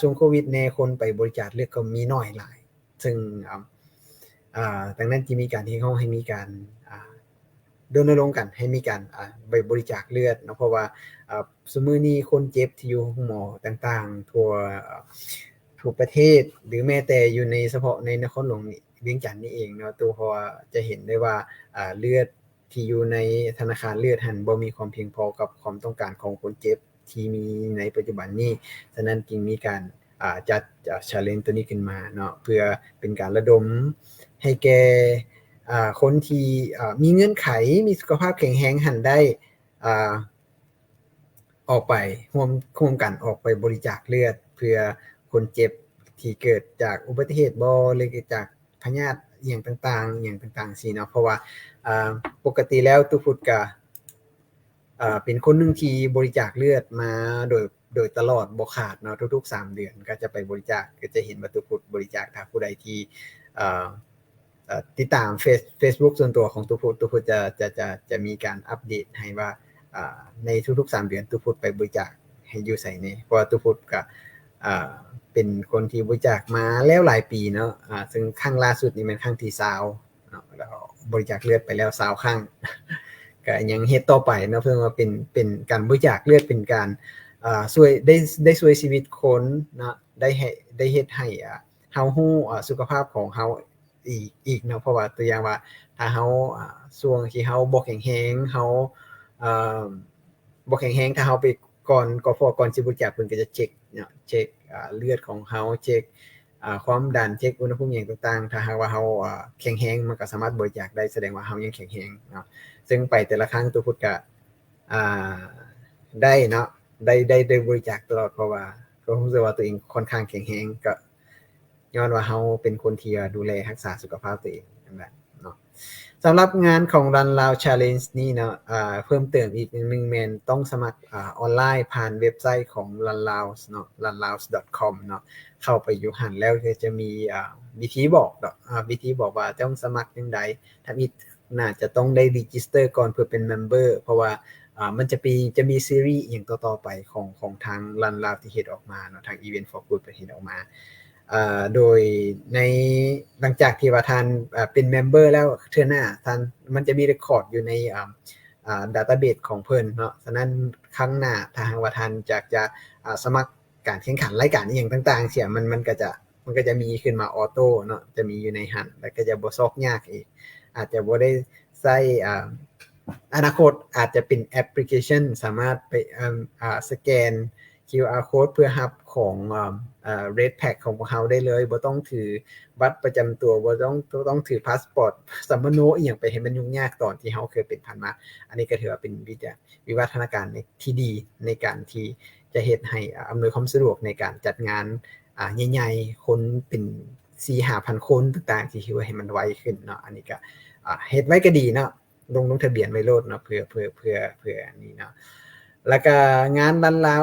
ช่วงโควิดแน่คนไปบริจาคเลือดก็มีน้อยหลายซึ่งดังนั้นที่มีการที่เฮาให้มีการรณรงค์กันให้มีการไปบริจาคเลือดเนาะเพราะว่าซุมื้อนี้คนเจ็บที่อยู่โรงหมอต่างๆทั่วประเทศหรือแม้แต่อยู่ในเฉพาะในนครหลวงเวียงจันทน์นี่เองเนาะตัวเพราะว่าจะเห็นได้ว่าเลือดที่อยู่ในธนาคารเลือดหั้นบ่มีความเพียงพอกับความต้องการของคนเจ็บที่มีในปัจจุบันนี้ฉะนั้นจึงมีการจัดchallenge ตัวนี้ขึ้นมาเนาะเพื่อเป็นการระดมให้แก่คนที่มีเงื่อนไขมีสุขภาพแข็งแรงหั้นได้ออกไปร่วมกันออกไปบริจาคเลือดเพื่อคนเจ็บที่เกิดจากอุบัติเหตุบ่หรือเกิดจากพยาธิอิหยังต่างซี้เนาะเพราะว่าปกติแล้วตุพุทธก็เป็นคนหนึ่งที่บริจาคเลือดมาโดย โดยตลอดบ่ขาดเนาะทุกๆ3เดือนก็จะไปบริจาคก็จะเห็นว่าตุพุทธบริจาคถ้าผู้ใดที่เอ่อติดตามFacebook ส่วนตัวของตุพุทธจะมีการอัปเดตให้ว่าในทุกๆ3เดือนตุพุทธไปบริจาคให้อยู่ไสนี่เพราะว่าตุพุทธก็เป็นคนที่บริจาคมาแล้วหลายปีเนาะซึ่งครั้งล่าสุดนี่เป็นครั้งที่20เนาะแล้วบริจาคเลือดไปแล้ว20ครั้งก็ยังเฮ็ดต่อไปเนาะเพื่อว่าเป็นการบริจาคเลือดเป็นการช่วยได้ช่วยชีวิตคนเนาะได้เฮ็ดให้เฮาฮู้สุขภาพของเฮาอีกเนาะเพราะว่าตัวอย่างว่าถ้าเฮาช่วงที่เฮาบ่แข็งแรงเฮาบ่แข็งแรงถ้าเฮาไปก่อนสิบริจาคเพิ่นก็จะเช็คเนาะเช็คเลือดของเฮาเช็คความดันเช็คอุณหภูมิหยังต่างๆถ้าหากว่าเฮาแข็งแรงมันก็สามารถบริจาคได้แสดงว่าเฮายังแข็งแรงเนาะซึ่งไปแต่ละครั้งตัวพุทธก็ได้เนาะได้บริจาคตลอดเพราะว่าก็รู้สึกว่าตัวเองค่อนข้างแข็งแรงก็ย้อนว่าเฮาเป็นคนที่ดูแลรักษาสุขภาพตัวเองนั่นแหละเนาะสำหรับงานของ Run Loud Challenge นี่เนาะเพิ่มเติมอีกนึงแม่นต้องสมัครออนไลน์ผ่านเว็บไซต์ของ Run Loud เนาะ runloud.com เนาะเข้าไปอยู่หั่นแล้วก็จะมีวิธีบอกวิธีบอกว่าต้องสมัครจังได๋ถ้ามีน่าจะต้องได้ register ก่อนเพื่อเป็น member เพราะว่ามันจะมีซีรีส์อย่างต่อๆไปของทาง Run Loud ที่เฮ็ดออกมาเนาะทาง Event for Good ประเทศออกมาโดยในหลังจากที่ว่าท่านเป็นเมมเบอร์แล้วเทื่อหน้าท่านมันจะมีเรคคอร์ดอยู่ในดัตต้าเบสของเพิ่นเนาะฉะนั้นครั้งหน้าถ้าหากว่าท่านอยากจะสมัครการแข่งขันรายการอีหยังต่างๆเสียมันก็จะมีขึ้นมาออโต้เนาะจะมีอยู่ในหันแล้วก็จะบ่ซอกยากอีกอาจจะบ่ได้ใช้อนาคตอาจจะเป็นแอปพลิเคชันสามารถไปสแกน QR code เพื่อรับของRed Pack ของพวกเราได้เลยบ่ต้องถือบัตรประจำตัวบ่ต้องถือพาสปอร์ตสัมมโนอีหยังไปให้มันยุ่งยากตอนที่เราเคยเป็นผ่านมาอันนี้ก็ถือว่าเป็นวิวัฒนาการที่ดีในการที่จะเฮ็ดให้อำนวยความสะดวกในการจัดงานใหญ่ๆคนเป็น 4-5,000 คนต่างๆที่คิดว่าให้มันไวขึ้นเนาะอันนี้ก็เฮ็ดไว้ก็ดีเนาะลงทะเบียนไว้โลดเนาะเพื่ออันนี้เนาะแล้วก็งานรันลาว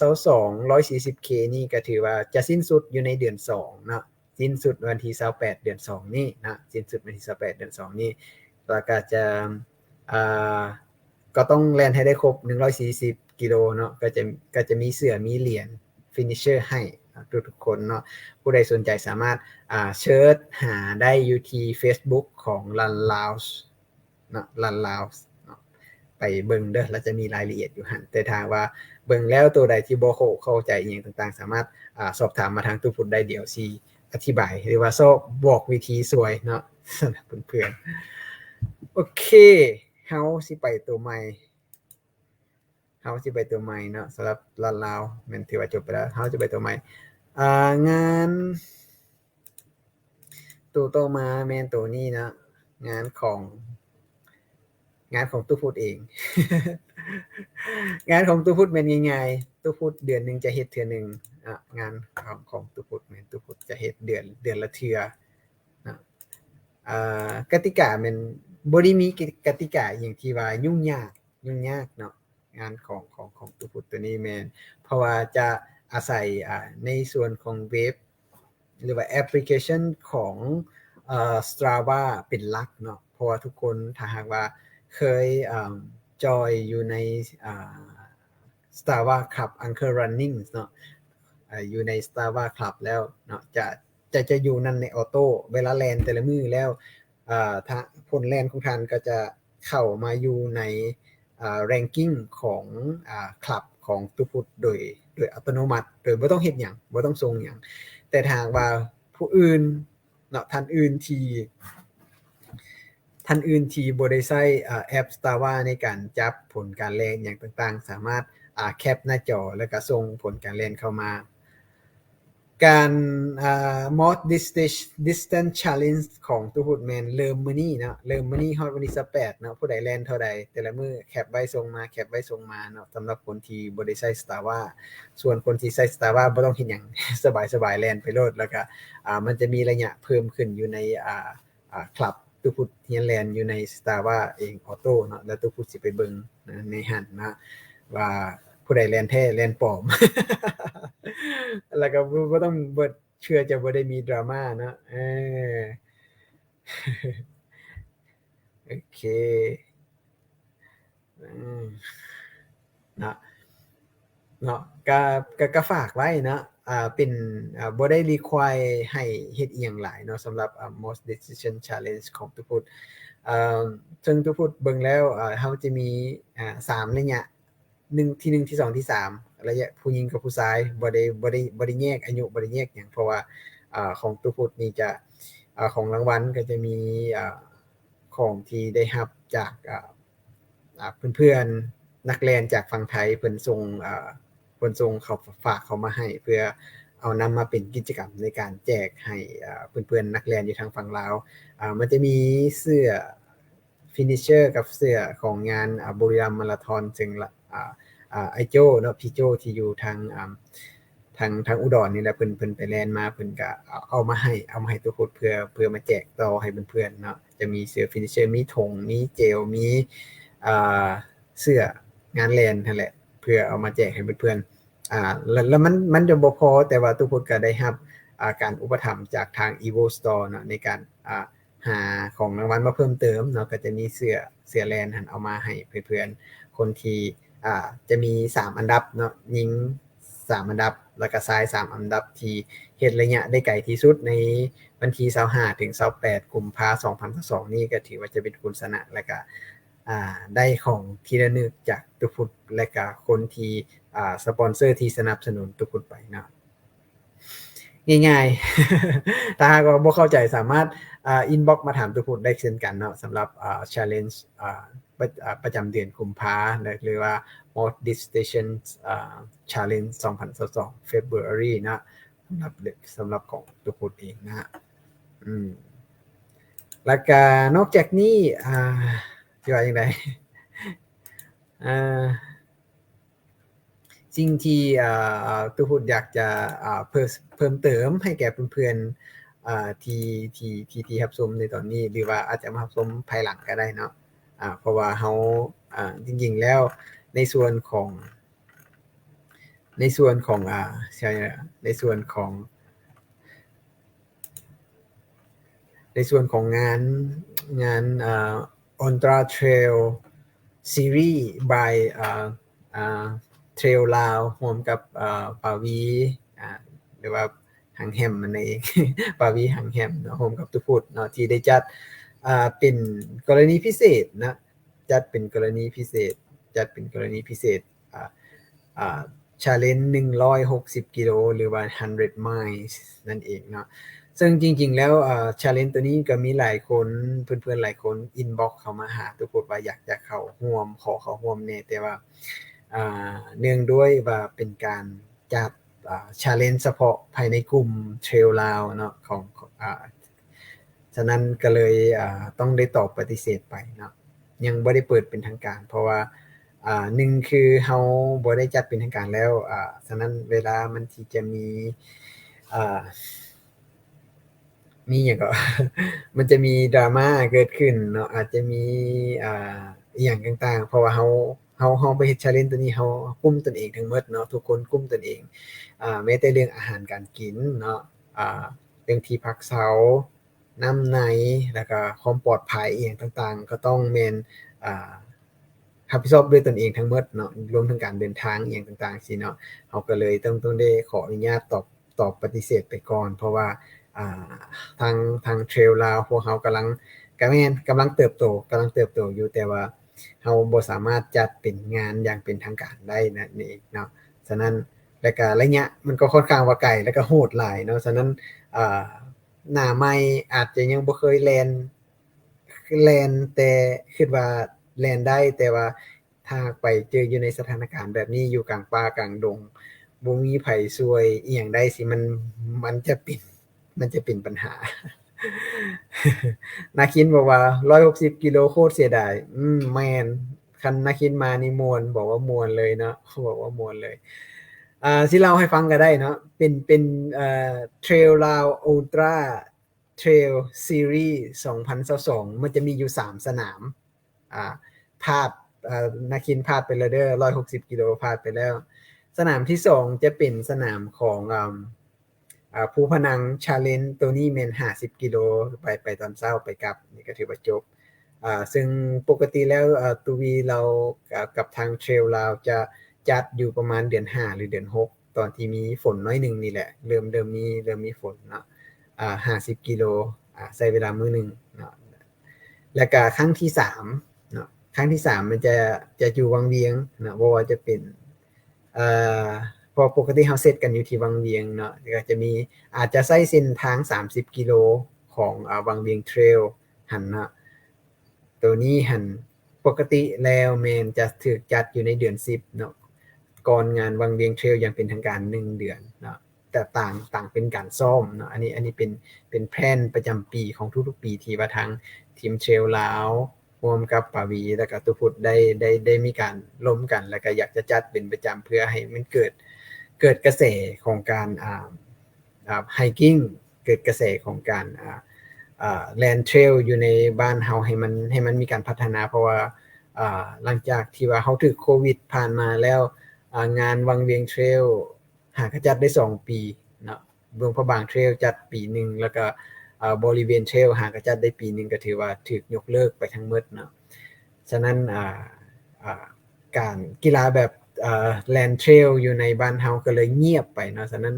2022 140K นี่ก็ถือว่าจะสิ้นสุดอยู่ในเดือน2เนาะสิ้นสุดวันที่28เดือน2นี่นะสิ้นสุดวันที่28เดือน2นี่แล้วก็จะก็ต้องแล่นให้ได้ครบ140กิโลเนาะก็จะมีเสื้อมีเหรียญฟินิชเชอร์ให้ทุกคนเนาะผู้ใดสนใจสามารถเชิญหาได้อยู่ที่ Facebook ของ Run Loud เนาะ Run Loud ไปเบิ่งเด้อแล้วจะมีรายละเอียดอยู่หั่นแต่ถ้าว่าเบิ่งแล้วตัวใดที่บ่เข้าใจอีหยังต่างๆสามารถสอบถามมาทางตู้พุทธได้เดี๋ยวสิอธิบายหรือว่าบอกวิธีสวยเนาะสำหรับเพื่อนๆโอเคเฮาสิไปตัวใหม่เนาะสำหรับลาวๆแม่นถือว่าจบไปแล้วเฮาจะไปตัวใหม่งานตัวต่อมาแม่นตัวนี้นะงานของตู้พุทธเอง งานของตู้พุทธเป็นง่ายๆตู้พุทธเดือนนึงจะเฮ็ดเทื่อนึงงานของตู้พุทธแม่นตู้พุทธจะเฮ็ดเดือนละเทื่อนะกติกาแม่นบ่ได้มีกติกาอิหยังที่ว่ายุ่งยากเนาะงานของตู้พุทธตัวนี้แม่นเพราะว่าจะอาศัยในส่วนของเว็บหรือว่าแอปพลิเคชันของStrava เป็นหลักเนาะเพราะว่าทุกคนถ้าหากว่าเคยจอยอยู่ในStrava Club Anchor Running เนาะอยู่ใน Strava Club แล้วเนาะจะอยู่นั่นในออโต้เวลาแล่นแต่ละมื้อแล้วถ้าผลแล่นของท่านก็จะเข้ามาอยู่ในranking ของคลับของทุกพุทธโดยอัตโนมัติโดยบ่ต้องเฮ็ดหยังบ่ต้องส่งหยังแต่ถ้าหากว่าผู้อื่นเนาะท่านอื่นที่บ่ได้ใช้แอป Strava ในการจับผลการแล่นหยังต่างๆสามารถแคปหน้าจอแล้วก็ส่งผลการแล่นเข้ามาการmod distance challenge ของตู้พุทธแม่นเริ่มมื้อนี้เนาะเริ่มมื้อนี้ฮอดวันที่28เนาะผู้ใดแล่นเท่าใดแต่ละมื้อแคปไว้ส่งมาเนาะสำหรับคนที่บ่ได้ใช้ Strava ส่วนคนที่ใช้ Strava บ่ต้องเฮ็ดหยัง สบายๆแล่นไปโลดแล้วก็มันจะมีระยะเพิ่มขึ้นอยู่ในคลับตู้พุทธเฮียนแลนด์อยู่ใน Strava เองออโต้เนาะแล้วตู้พุทธสิไปเบิ่งในหันนะว่าผ ผู้ใดแล่นแท้แล่นปลอม แล้วก็บ่ต้องบ่เชื่อจะบ่ได้มีดราม่าเนาะโอเคอืมเนาะ เนาะก็ฝากไว้เนาะเป็นบ่ได้ require ให้เฮ็ดอิหยังหลายเนาะสำหรับmost decision challenge ของทุกพุทธอ่าซึ่งทุกพุทธเบิ่งแล้วเราจะมี3ระยะ1ที่1ที่2ที่3ระยะผู้หญิงกับผู้ชายบ่ได้แยกอายุบ่ได้แยกหยังเพราะว่าของทุกพุทธนี่จะของรางวัลก็จะมีของที่ได้รับจากเพื่อนๆนักเรียนจากฝั่งไทยเพิ่นส่งเขาฝากเขามาให้เพื่อเอานำมาเป็นกิจกรรมในการแจกให้เพื่อนๆนักเรียนอยู่ทางฝั่งลาวมันจะมีเสื้อ finisher กับเสื้อของงานบุรีรัมย์มาราธอนซึ่งไอ้โจ้เนาะพี่โจ้ที่อยู่ทางอุดรนี่แหละเพิ่นไปแล่นมาเพิ่นก็เอามาให้ทุกคนเพื่อมาแจกต่อให้เพื่อนๆเนาะจะมีเสื้อ finisher มีธงมีเจลมีอ่าเสื้องานแล่นนั่นแหละเพื่อเอามาแจกให้เพื่อนๆแล้วมันจะบ่พอแต่ว่าทุกคนก็ได้รับการอุปถัมภ์จากทาง Evo Store เนาะในการหาของรางวัลมาเพิ่มเติมเนาะก็จะมีเสื้อแลนเอามาให้เพื่อนๆคนที่จะมี3อันดับเนาะหญิง3อันดับแล้วก็ชาย3อันดับที่เฮ็ดระยะได้ไกลที่สุดในวันที่25ถึง28กุมภาพันธ์2022นี่ก็ถือว่าจะเป็นคุณชนะแล้วก็ได้ของที่ระลึกจากทุกฟุตและก็คนที่สปอนเซอร์ที่สนับสนุนทุกฟุตไปเนาะง่ายๆ ถ้าหากว่าบ่เข้าใจสามารถอินบ็อกซ์มาถามทุกฟุตได้เช่นกันเนาะสำหรับchallenge ประจำเดือนกุมภาหรือว่า Most Decision Challenge 2022 February นะสำหรับของทุกฟุตเองนะแล้วก็นอกจากนี้จะว่าอย่างไรสิ่งที่ทุกคนอยากจะเพิ่มเติมให้แก่เพื่อนๆที่รับชมในตอนนี้หรือว่าอาจจะมารับชมภายหลังก็ได้เนาะเพราะว่าเราจริงๆแล้วในส่วนของในส่วนของงานUltra Trail Series by Trail ลาวร่วมกับปาวีหรือว่าหังแฮมนั่นเองปาวีหังแฮมเนาะร่วมกับทุกพุทธเนาะที่ได้จัดเป็นกรณีพิเศษนะจัดเป็นกรณีพิเศษchallenge 160กิโลหรือว่า100 miles นั่นเองเนาะซึ่งจริงๆแล้วchallenge ตัวนี้ก็มีหลายคนเพื่อนๆหลายคน inbox เข้ามาหาทุกคนว่าอยากจะเข้าร่วมขอเข้าร่วมแน่แต่ว่าเนื่องด้วยว่าเป็นการจัดchallenge เฉพาะภายในกลุ่ม Trail ลาวเนาะของฉะนั้นก็เลยต้องได้ตอบปฏิเสธไปเนาะยังบ่ได้เปิดเป็นทางการเพราะว่า1คือเราบ่ได้จัดเป็นทางการแล้วฉะนั้นเวลามันที่จะมีหยังก็ มันจะมีดราม่าเกิดขึ้นเนาะอาจจะมีอิหยังต่างๆเพราะว่าเราไปเฮ็ด challenge ตัวนี้เรากุมตนเองทั้งหมดเนาะทุกคนกุมตนเองแม้แต่เรื่องอาหารการกินเนาะเรื่องที่พักเช้าน้ำในแล้วก็ความปลอดภัยอิหยังต่างๆก็ต้องแม่นรับผิดชอบด้วยตนเองทั้งหมดเนาะรวมถึงการเดินทางอิหยังต่างๆซี้เนาะเราก็เลยต้องได้ขออนุญาตตอบปฏิเสธไปก่อนเพราะว่าทาง Trail ลาวพวกเรากำลังเติบโตอยู่แต่ว่าเราบ่สามารถจัดเป็นงานอย่างเป็นทางการได้นั่นเองเนาะฉะนั้นแล้วก็ระยะมันก็ค่อนข้างว่าไกลแล้วก็โหดหลายเนาะฉะนั้นหน้าใหม่อาจจะยังบ่เคยแล่นแต่คิดว่าแล่นได้แต่ว่าถ้าไปเจออยู่ในสถานการณ์แบบนี้อยู่กลางป่ากลางดงบ่มีไผช่วยอิหยังได้สิมันจะเป็นปัญหา นาคินบอกว่า160กิโลโคตรเสียดายแม่นคันนาคินมานี่ม่วนบอกว่าม่วนเลยเนาะบอกว่าม่วนเลยสิเล่าให้ฟังก็ได้เนาะเป็นTrail Lao Ultra Trail Series 2022มันจะมีอยู่3สนามภาพ นาคินพลาดไปแล้วเด้อ160กิโลพลาดไปแล้วสนามที่2จะเป็นสนามของภูพนัง Challenge ตัวนี้แม่น50กิโลไปตอนเช้าไปกลับนี่ก็ถือว่าจบซึ่งปกติแล้วตูวีเรากับทางเทรลเราจะจัดอยู่ประมาณเดือน5หรือเดือน6ตอนที่มีฝนน้อยหนึ่งนี่แหละเริ่มมีฝนเนาะ50กิโลใช้เวลามื้อหนึ่งเนาะแล้วก็ครั้งที่3เนาะครั้งที่3มันจะอยู่วังเวียงนะบ่ว่าจะเป็นเอ่อพอปกติเฮาเซตกันอยู่ที่วังเวียงเนาะก็จะมีอาจจะใช้เส้นทาง30กิโลของวังเวียงเทรลหั่นเนาะตัวนี้หั่นปกติแล้วแม่นจะถูกจัดอยู่ในเดือน10เนาะก่อนงานวังเวียงเทรลอย่างเป็นทางการ1เดือนเนาะแต่ต่างเป็นการซ่อมเนาะอันนี้เป็นแพลนประจำปีของทุกๆปีที่ว่าทางทีมเทรลลาวร่วมกับปาวีแล้วก็ตุพุทธได้มีการล้มกันแล้วก็อยากจะจัดเป็นประจำเพื่อให้มันเกิดกระแสของการไฮกิ้งเกิดกระแสของการแลนด์เทรลอยู่ในบ้านเฮาให้มันมีการพัฒนาเพราะว่าหลังจากที่ว่าเฮาถูกโควิดผ่านมาแล้วงานวังเวียงเทรลหากจัดได้2ปีเนาะหลวงพระบางเทรลจัดปีนึงแล้วก็บริเวณเทรลหากจัดได้ปีนึงก็ถือว่าถูกยกเลิกไปทั้งหมดเนาะฉะนั้นการกีฬาแบบแลนด์เทรลอยู่ในบ้านเฮาก็เลยเงียบไปเนาะฉะนั้น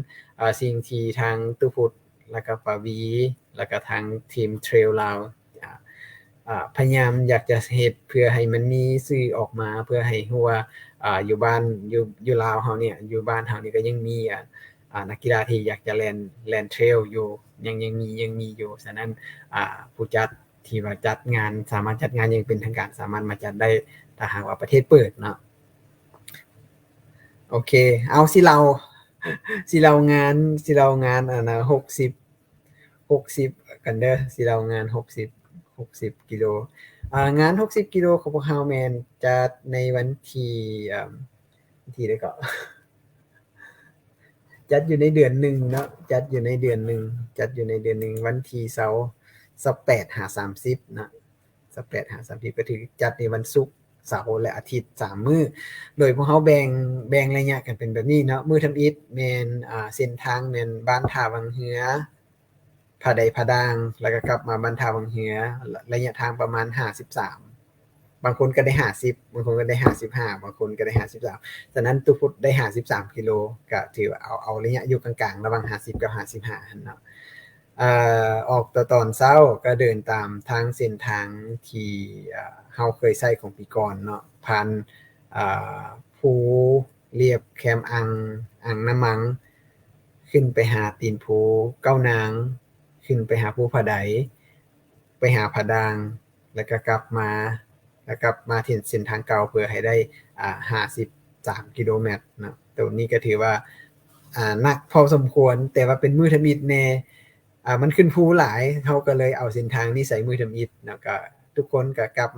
สิ่งที่ทางตุพุทธแล้วก็ปาวีแล้วก็ทางทีมเทรลลาวพยายามอยากจะเฮ็ดเพื่อให้มันมีสื่อออกมาเพื่อให้ฮู้ว่าอยู่บ้านอยู่ลาวเฮาเนี่ยอยู่บ้านเฮานี่ก็ยังมีนักกีฬาที่อยากจะแล่นเทรลอยู่ยังมีอยู่ฉะนั้นผู้จัดที่ว่าจัดงานสามารถจัดงานอย่างเป็นทางการสามารถมาจัดได้ถ้าหากว่าประเทศเปิดเนาะโอเคเอาสิเรางานนะ60กันเด้อสิเรางาน60กิโลงาน60กิโลของพวกเฮาแม่นจัดในวันที่วันที่ใดก็จัดอยู่ในเดือนหนึ่งเนาะจัดอยู่ในเดือนหนึ่งวันที่28 30นะ28 30ก็ถือจัดในวันศุกร์เสาร์และอาทิตย์3มื้อโดยพวกเฮาแบ่งระยะกันเป็นแบบนี้เนาะมื้อทำอิฐแม่นเส้นทางแม่นบ้านท่าวังเหือผาใดผาด่างแล้วก็กลับมาบ้านท่าวังเหือระยะทางประมาณ53บางคนก็ได้50บางคนก็ได้55บางคนก็ได้53ฉะนั้นตุพุทธได้53กิโลก็ถือว่าเอาระยะอยู่กลางๆระหว่าง50กับ55หั่นเนาะออกตอนเช้าก็เดินตามทางเส้นทางที่เฮาเคยใช้ของปีก่อนเนาะผ่านภูเรียบแคมอ่างน้ำมังขึ้นไปหาตีนภูเก้านางขึ้นไปหาภูผาไดไปหาผาดางแล้วก็กลับมาที่เส้นทางเก่าเพื่อให้ได้53กิโลเมตรนะตัวนี้ก็ถือว่าหนักพอสมควรแต่ว่าเป็นมือทมิตแน่มันขึ้นภูหลายเขาก็เลยเอาเส้นทางนี้ใส่มือทำอิฐแล้วก็ทุกคนก็กลับ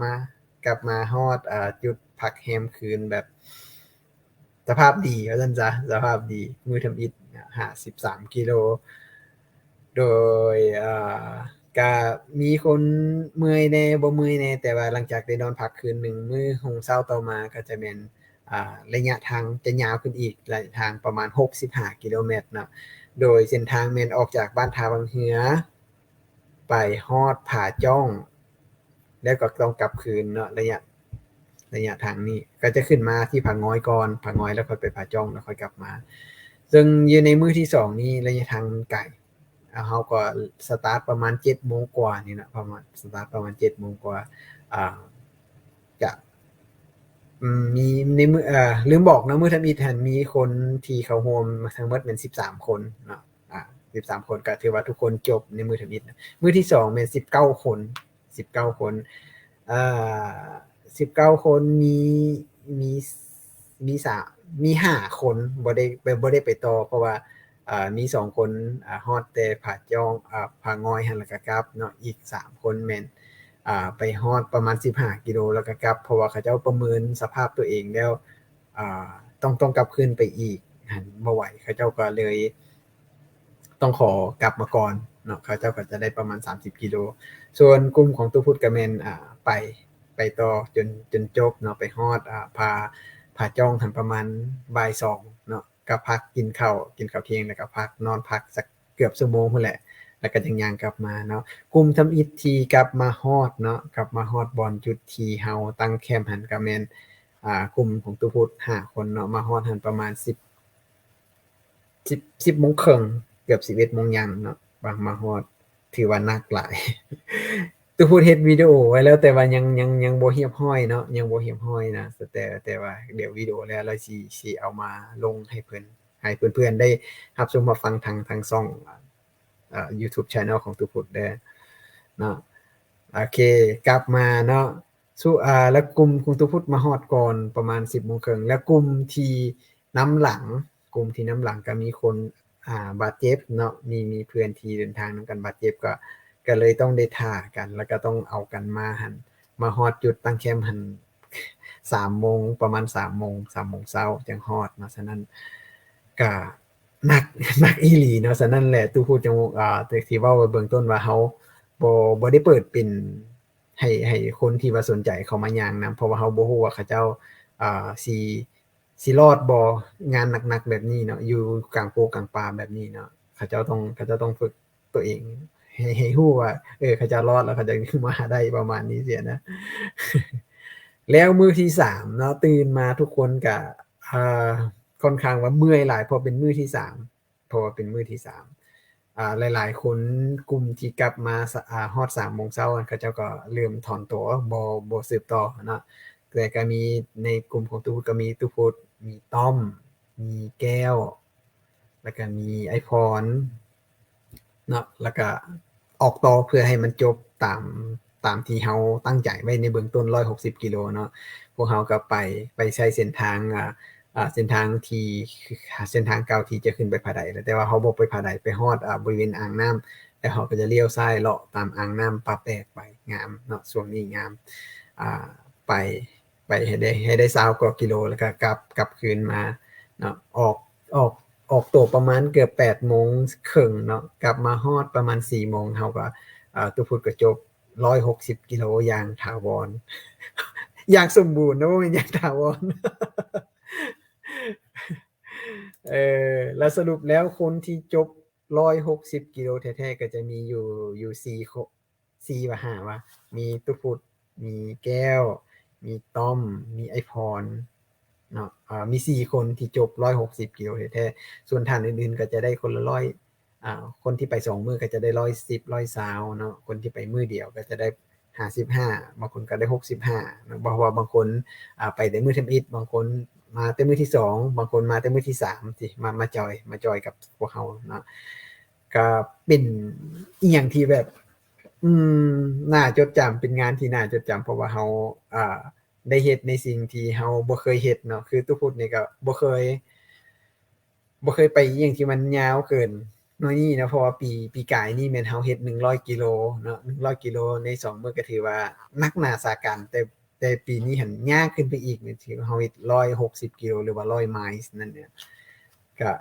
มาฮอดจุดพักแฮมคืนแบบสภาพดีว่าซั่นซะสภาพดีมือทำอิฐ53กิโลโดยก็มีคนเมื่อยแน่บ่เมื่อยแน่แต่ว่าหลังจากได้นอนพักคืนหนึ่งมื้อรุ่งเช้าต่อมาก็จะเป็นระยะทางจะยาวขึ้นอีกระยะทางประมาณ65กิโลเมตรเนาะโดยเส้นทางแม่นออกจากบ้านท่าวังเหือไปฮอดผาจ้องแล้วก็ต้องกลับคืนเนาะระยะทางนี้ก็จะขึ้นมาที่ผาง้อยก่อนผาง้อยแล้วค่อยไปผาจ้องแล้วค่อยกลับมาซึ่งอยู่ในมื้อที่2นี้ระยะทางไกลเฮาก็สตาร์ตประมาณ 7:00 นกว่านี่นะประมาณสตาร์ตประมาณ 7:00 นกว่าจะมีในมื้อลืมบอกนะมื้อทำอิฐหั่นมีคนที่เข้าร่วมทั้งหมดแม่น13คนเนาะ13คนก็ถือว่าทุกคนจบในมื้อทำอิฐมื้อที่2แม่น19คนอ่า19คนมีมี5คนบ่ได้ไปต่อเพราะว่ามี2คนฮอดแต่ผาจ้องผาง้อยหั่นแล้วก็กลับเนาะอีก3คนแม่นไปฮอดประมาณ15กิโลแล้วก็กลับเพราะว่าเขาเจ้าประเมินสภาพตัวเองแล้วต้องกลับคืนไปอีกหั่นบ่ไหวเขาเจ้าก็เลยต้องขอกลับมาก่อนเนาะเขาเจ้าก็จะได้ประมาณ30กิโลส่วนกลุ่มของตุพุทธก็แม่นไป ไปต่อจนจบเนาะไปฮอดผาจ้องหันประมาณบ่าย2เนาะก็พักกินข้าวเที่ยงแล้วก็พักนอนพักสักเกือบชั่วโมงพุ่นแหละแล้วก็จั่งย่างกลับมาเนาะกลุ่มทำอิฐที่กลับมาฮอดเนาะกลับมาฮอดบ่อนจุดที่เฮาตั้งแคมป์หันก็แม่นกลุ่มของตุพุทธ5คนเนาะมาฮอดหันประมาณ10 โมงครึ่งเกือบ11โมงยังเนาะบางมาฮอดถือว่าหนักหลาย ตุพูดเฮ็ดวิดีโอไว้แล้วแต่ว่ายังบ่เรียบร้อยเนาะยังบ่เรียบร้อยนะแต่ว่าเดี๋ยววิดีโอแล้วเราสิเอามาลงให้เพิ่นให้เพื่อนๆได้รับชมรับฟังทางช่องYouTube Channel ของตุพุทธเด้อเนาะโอเคกลับมาเนาะแล้วกลุ่มของตุพุทธมาฮอดก่อนประมาณ 10 โมงครึ่งแล้วกลุ่มที่นำหลังก็มีคนบาดเจ็บเนาะมีเพื่อนที่เดินทางนํกันบาดเจ็บก็เลยต้องได้ท่ากันแล้วก็ต้องเอากันมาฮอดจุดตั้งแคมป์หัน3โมงประมาณ3โมงเช้าจังฮอดเนาะฉะนั้นก็หนักอีหลีเนาะฉะนั้นแหละตู้พูดจังแต่ที่เว้าไว้เบื้องต้นว่าเฮาบ่ได้เปิดเป็นให้คนที่ว่าสนใจเข้ามาย่างนํเพราะว่าเฮาบ่ฮู้ว่าเขาเจ้าสิรอดบ่งานหนักๆแบบนี้เนาะอยู่กลางโปกลางป่าแบบนี้เนาะเขาเจ้าต้องฝึกตัวเองให้ฮู้ว่าเขาจะรอดแล้วเขาจะมาได้ประมาณนี้เสียนะ แล้วมื้อที่3เนาะตื่นมาทุกคนก็อ่าค่อนข้างว่าเมื่อยหลายเพราะเป็นมื้อที่3เพราะว่าเป็นมื้อที่3หลายๆคนกลุ่มที่กลับมาฮอด3โมงเช้าเขาเจ้าก็เริ่มถอนตัวบ่สืบต่อเนาะแต่ก็มีในกลุ่มของตูก็มีตุพุทธมีต้อมมีแก้วแล้วก็มีไอพรเนาะแล้วก็ออกต่อเพื่อให้มันจบตามที่เฮาตั้งใจไว้ในเบื้องต้น160กิโลเนาะพวกเฮาก็ไปใช้เส้นทางเส้นทางที่เส้นทางเก่าที่จะขึ้นไปผาใดแต่ว่าเฮาบ่ไปผาใดไปฮอดบริเวณอ่างน้ำแล้วเฮาก็จะเลี้ยวซ้ายเลาะตามอ่างน้ำปลาแปกไปงามเนาะช่วงนี้งามอ่าไปให้ได้20กว่ากิโลแล้วก็กลับคืนมาเนาะออกตัวประมาณเกือบ8โมงครึ่งเนาะกลับมาฮอดประมาณ4โมงเฮาก็ตุพุทธก็จบ160กิโลอย่างถาวรอย่างสมบูรณ์นะบ่แม่นอย่างถาวรแล้วสรุปแล้วคนที่จบ160กิโลแท้ๆก็จะมีอยู่4ว่า5วะมีตุพุทธมีแก้วมีต้อมมีไอพรเนาะมี4คนที่จบ160กิโลแท้ๆส่วนท่านอื่นๆก็จะได้คนละคนที่ไป2มื้อก็จะได้110 120เนาะคนที่ไปมื้อเดียวก็จะได้55บางคนก็ได้65เนาะเพราะว่าบางคนไปแต่มื้อทำอิฐบางคนมาแต่มื้อที่2บางคนมาแต่มื้อที่3สิมาจอยกับพวกเฮาเนาะก็เป็นอีหยังที่แบบอืมน่าจดจำเป็นงานที่น่าจดจำเพราะว่าเฮาได้เฮ็ดในสิ่งที่เฮาบ่เคยเฮ็ดเนาะคือตุพุทธนี่ก็บ่เคยไปอิหยังที่มันยาวเกินน้อยนี้นะเพราะว่าปีกายนี่แม่นเฮาเฮ็ด100กิโลเนาะ100กิโลใน2มื้อก็ถือว่าหนักหนาสาหัสแต่ปีนี้หั้นยากขึ้นไปอีกนี่ถือว่าเฮาเฮ็ด160กิโลหรือว่า100ไมล์นั่นเนี่ยก็